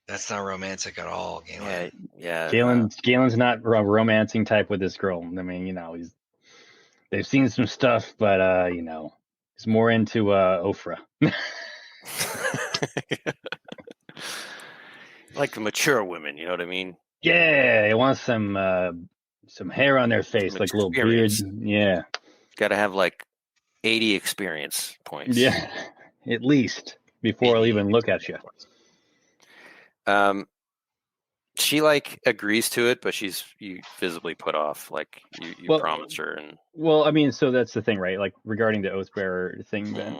That's not romantic at all, Galen. Yeah. Galen's not a romancing type with this girl. I mean, they've seen some stuff, but he's more into Ofra. Like the mature women, you know what I mean? Yeah, he wants some hair on their face, like a little beard. Yeah. Got to have like 80 experience points. Yeah, at least before I'll even look at you. She like agrees to it, but she's visibly put off. Like you promised her, and well, I mean, so that's the thing, right? Like regarding the Oathbearer thing, then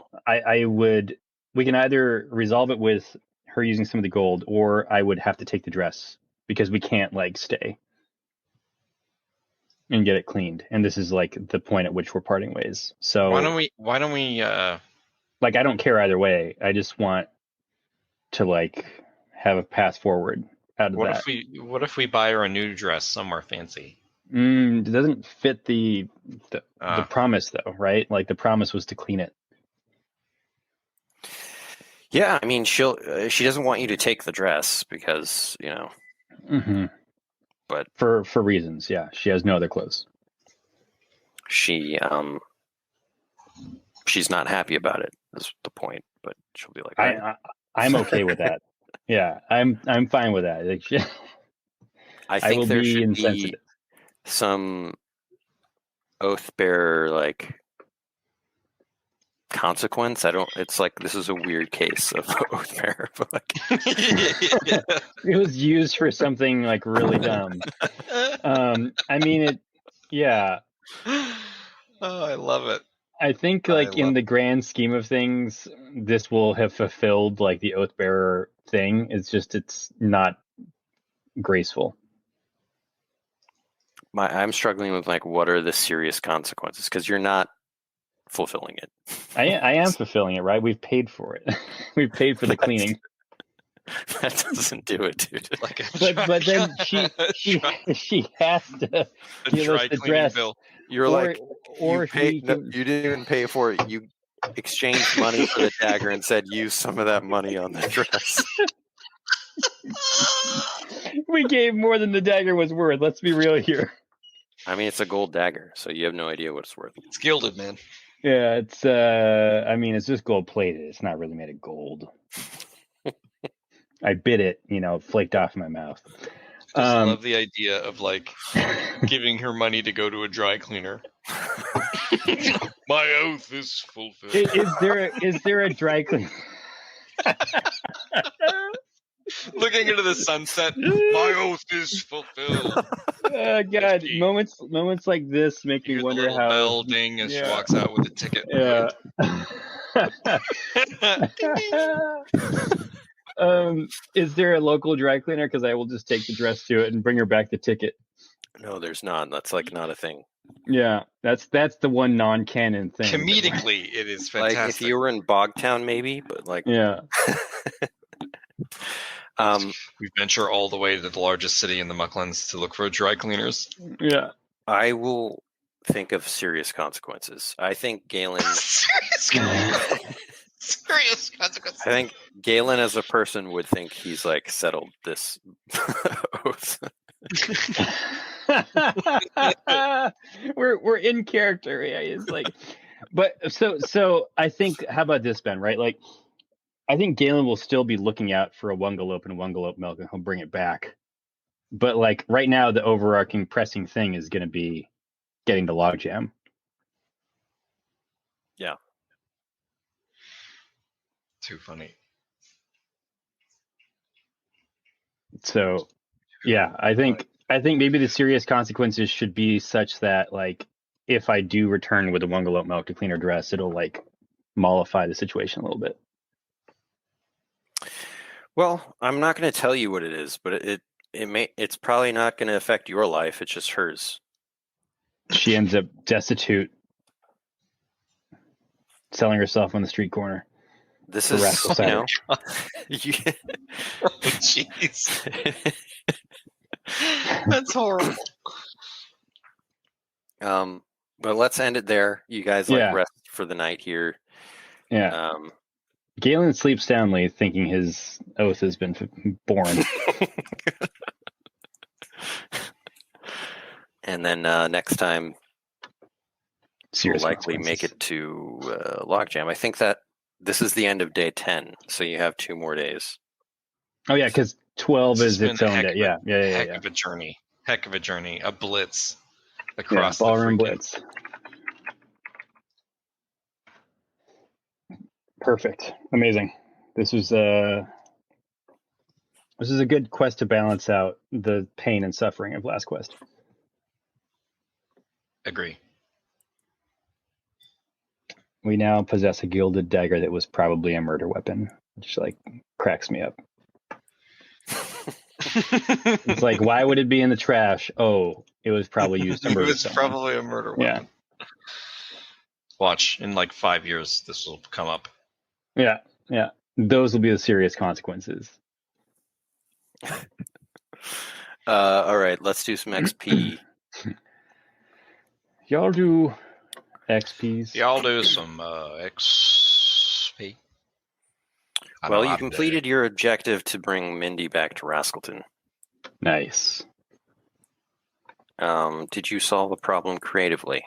we can either resolve it with her using some of the gold, or I would have to take the dress because we can't like stay and get it cleaned. And this is like the point at which we're parting ways. So why don't we like, I don't care either way. I just want to like have a path forward out of that. What if we buy her a new dress somewhere fancy? It doesn't fit the promise though, right? Like the promise was to clean it. Yeah, I mean, she doesn't want you to take the dress because, Mm-hmm. But for reasons, yeah. She has no other clothes. She's not happy about it, is the point, but she'll be like, I'm okay with that. Yeah, I'm fine with that. Like, I think there should insensitive. be some oath bearer like consequence. It's like this is a weird case of oath bearer, but like it was used for something like really dumb. I mean yeah. Oh, I love it. I think like in the grand scheme of things, this will have fulfilled like the oath bearer thing. It's just it's not graceful. I'm struggling with like what are the serious consequences because you're not fulfilling it. I am fulfilling it, right? We've paid for it. We've paid for the cleaning. That doesn't do it, dude. Like a But then she has to a give us dry the cleaning dress. bill. You're Or- like or you paid. he No, can- you didn't even pay for it. You exchanged money for the dagger and said use some of that money on the dress. We gave more than the dagger was worth. Let's be real here. I mean, it's a gold dagger, so you have no idea what it's worth. It's gilded, man. Yeah, it's I mean, it's just gold plated. It's not really made of gold. I bit it, flaked off in my mouth. Just love the idea of like giving her money to go to a dry cleaner. My oath is fulfilled. Is there a dry cleaner? Looking into the sunset, my oath is fulfilled. God, moments like this make You me hear the wonder little how. bell ding as she Yeah. walks out with the ticket. Yeah. Is there a local dry cleaner? Because I will just take the dress to it and bring her back the ticket. No, there's not. That's like not a thing. Yeah, that's the one non-canon thing. Comedically, it is fantastic. Like if you were in Bogtown, maybe, but like Yeah. We venture all the way to the largest city in the Mucklands to look for dry cleaners. Yeah. I will think of serious consequences. I think Galen. Serious consequences. I think Galen, as a person, would think he's like settled this oath. we're in character. Yeah, it's like, but so I think. How about this, Ben? Right, like, I think Galen will still be looking out for a Wungalope and a Wungalope milk, and he'll bring it back. But like right now, the overarching pressing thing is going to be getting the logjam. Yeah. Too funny. So, yeah, I think maybe the serious consequences should be such that, like, if I do return with a Wungalope milk to clean her dress, it'll like mollify the situation a little bit. Well, I'm not going to tell you what it is, but it's probably not going to affect your life. It's just hers. She ends up destitute, selling herself on the street corner. This For is, rascal you know, Oh, jeez. That's horrible. but let's end it there. You guys Yeah. rest for the night here. Yeah. Galen sleeps soundly, thinking his oath has been born. And then next time Serious we'll likely make it to Logjam. I think that this is the end of day 10, so you have 2 more days. Oh yeah, because 12 This is has its been a own heck day. of a- Yeah. Heck of a journey. Heck of a journey. A blitz Yeah, across the ballroom freaking- blitz. Perfect. Amazing. This is a good quest to balance out the pain and suffering of last quest. Agree. We now possess a gilded dagger that was probably a murder weapon, which like cracks me up. It's like, why would it be in the trash? Oh, it was probably used to It murder was someone. probably a murder weapon. Watch, in like 5 years, this will come up. Yeah. Those will be the serious consequences. All right, let's do some XP. Y'all do XPs? Y'all do some XP. Well, you completed your objective to bring Mindy back to Rascalton. Nice. Did you solve a problem creatively?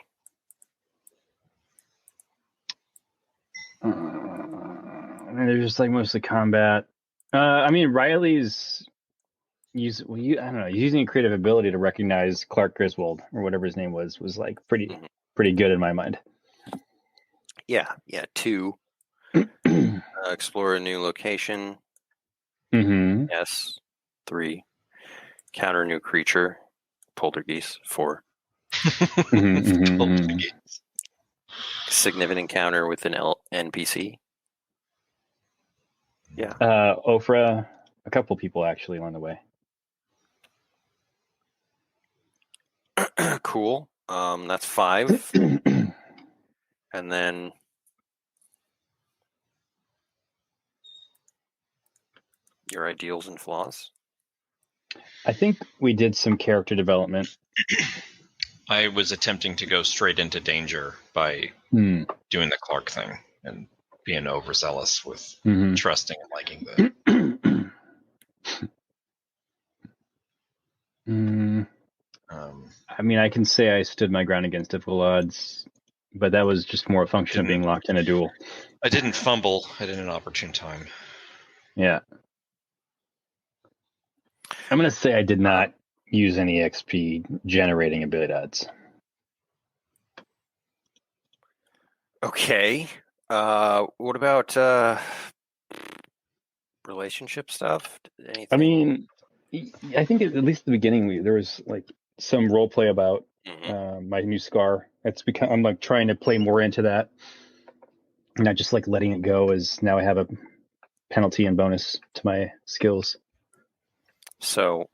They're just like mostly combat. I mean, Riley's I don't know, using a creative ability to recognize Clark Griswold or whatever his name was like pretty good in my mind. Yeah, 2. Explore a new location. Mm-hmm. Yes. 3. Counter a new creature. Poltergeist. 4. Significant encounter with an NPC. Yeah. Ofra, a couple people actually along the way. Cool. That's 5. And then your ideals and flaws. I think we did some character development. I was attempting to go straight into danger by doing the Clark thing and being overzealous with trusting and liking the. I mean, I can say I stood my ground against difficult odds, but that was just more a function of being locked in a duel. I didn't fumble at an inopportune time. Yeah. I'm going to say I did not use any XP generating ability odds. Okay. What about relationship stuff? Anything? I mean, I think at least at the beginning there was like some role play about my new scar. I'm like trying to play more into that, not just like letting it go. As now I have a penalty and bonus to my skills. So,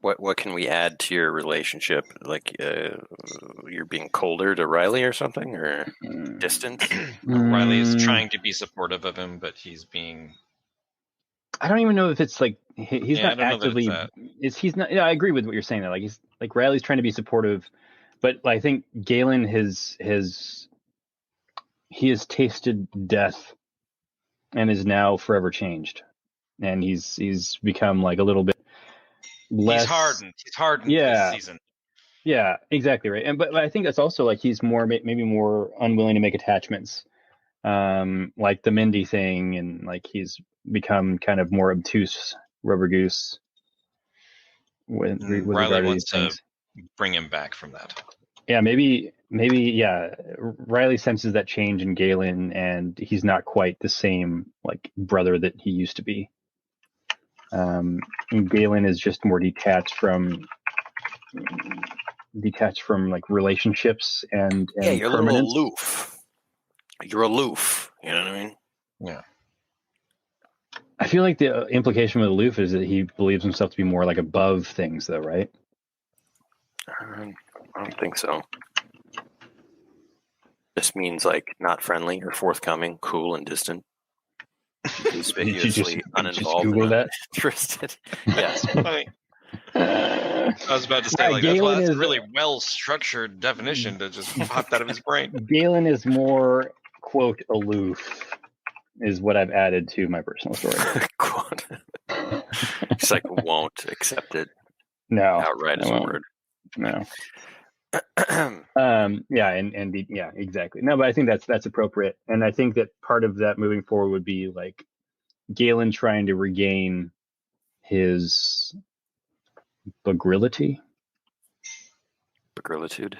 what can we add to your relationship? Like, you're being colder to Riley or something, or distant? Riley is trying to be supportive of him, but he's being. I don't even know if it's like he's not actively. He's not. Yeah, I agree with what you're saying. There, like he's like Riley's trying to be supportive, but I think Galen has tasted death, and is now forever changed, and he's become like a little bit less. He's hardened this season. Yeah, exactly right. But I think that's also like he's maybe more unwilling to make attachments, like the Mindy thing, and like he's become kind of more obtuse rubber goose with Riley wants to bring him back from that. Yeah, maybe Riley senses that change in Galen, and he's not quite the same like brother that he used to be. And Galen is just more detached from like relationships and you're permanence. A little aloof. You're aloof. You know what I mean? Yeah. I feel like the implication with aloof is that he believes himself to be more like above things, though, right? I don't think so. This means like not friendly or forthcoming, cool and distant. Conspicuously uninvolved. Just Google that. Interested. Yes. I was about to say, like, that's a really well-structured definition that just popped out of his brain. Galen is more, quote, aloof, is what I've added to my personal story. Quote. He's like, won't accept it. No. Outright as a word. No. Yeah, exactly. No, but I think that's appropriate. And I think that part of that moving forward would be like Galen trying to regain his bagrility. Bagrilitude.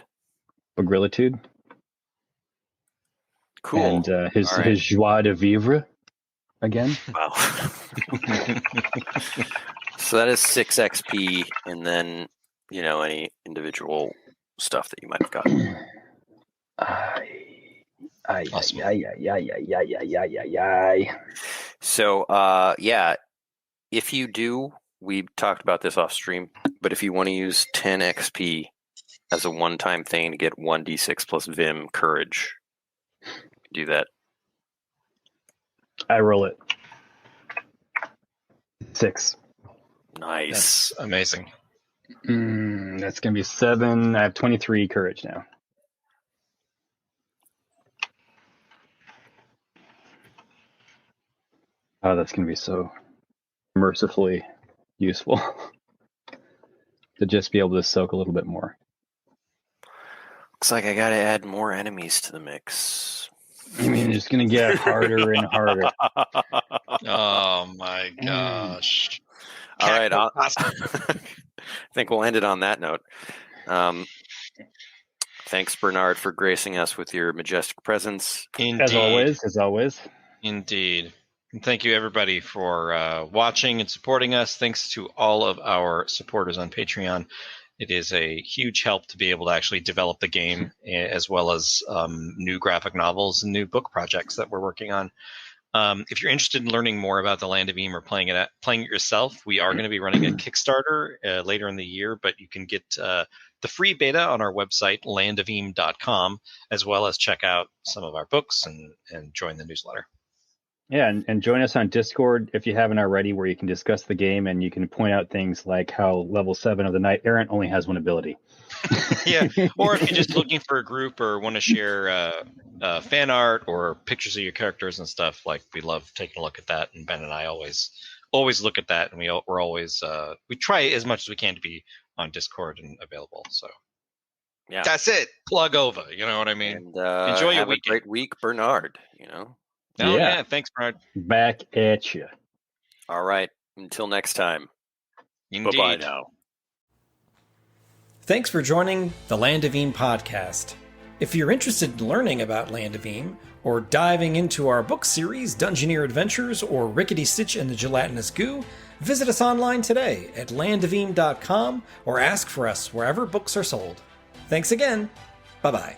Cool. And his joie de vivre again. Wow. So that is 6 XP, and then any individual stuff that you might have gotten. Awesome. So if you do, we talked about this off stream, but if you want to use 10 XP as a one-time thing to get 1d6 plus Vim courage, do that. I roll it. 6. Nice. That's amazing. That's going to be 7. I have 23 courage now. Oh, that's going to be so mercifully useful to just be able to soak a little bit more. Looks like I got to add more enemies to the mix. I mean, it's going to get harder and harder. Oh my gosh. All right. I think we'll end it on that note. Thanks, Bernard, for gracing us with your majestic presence. Indeed. As always. Indeed. And thank you, everybody, for watching and supporting us. Thanks to all of our supporters on Patreon. It is a huge help to be able to actually develop the game, as well as new graphic novels and new book projects that we're working on. If you're interested in learning more about the Land of Eem or playing it yourself, we are going to be running a Kickstarter later in the year, but you can get the free beta on our website, landofeem.com, as well as check out some of our books and join the newsletter. Yeah, and join us on Discord if you haven't already, where you can discuss the game and you can point out things like how level 7 of the Knight Errant only has one ability. Yeah, or if you're just looking for a group or want to share fan art or pictures of your characters and stuff, like we love taking a look at that. And Ben and I always look at that, and we're always we try as much as we can to be on Discord and available. So Yeah, That's it. plug over, you know what I mean? and Enjoy your have weekend. a great week, Bernard. You know. Oh Yeah. yeah, thanks, Bernard. Back at you. All right. Until next time. Indeed. Bye-bye now. Thanks for joining the Land of Eem podcast. If you're interested in learning about Land of Eem, or diving into our book series, Dungeoneer Adventures, or Rickety Stitch and the Gelatinous Goo, visit us online today at landofeem.com or ask for us wherever books are sold. Thanks again. Bye-bye.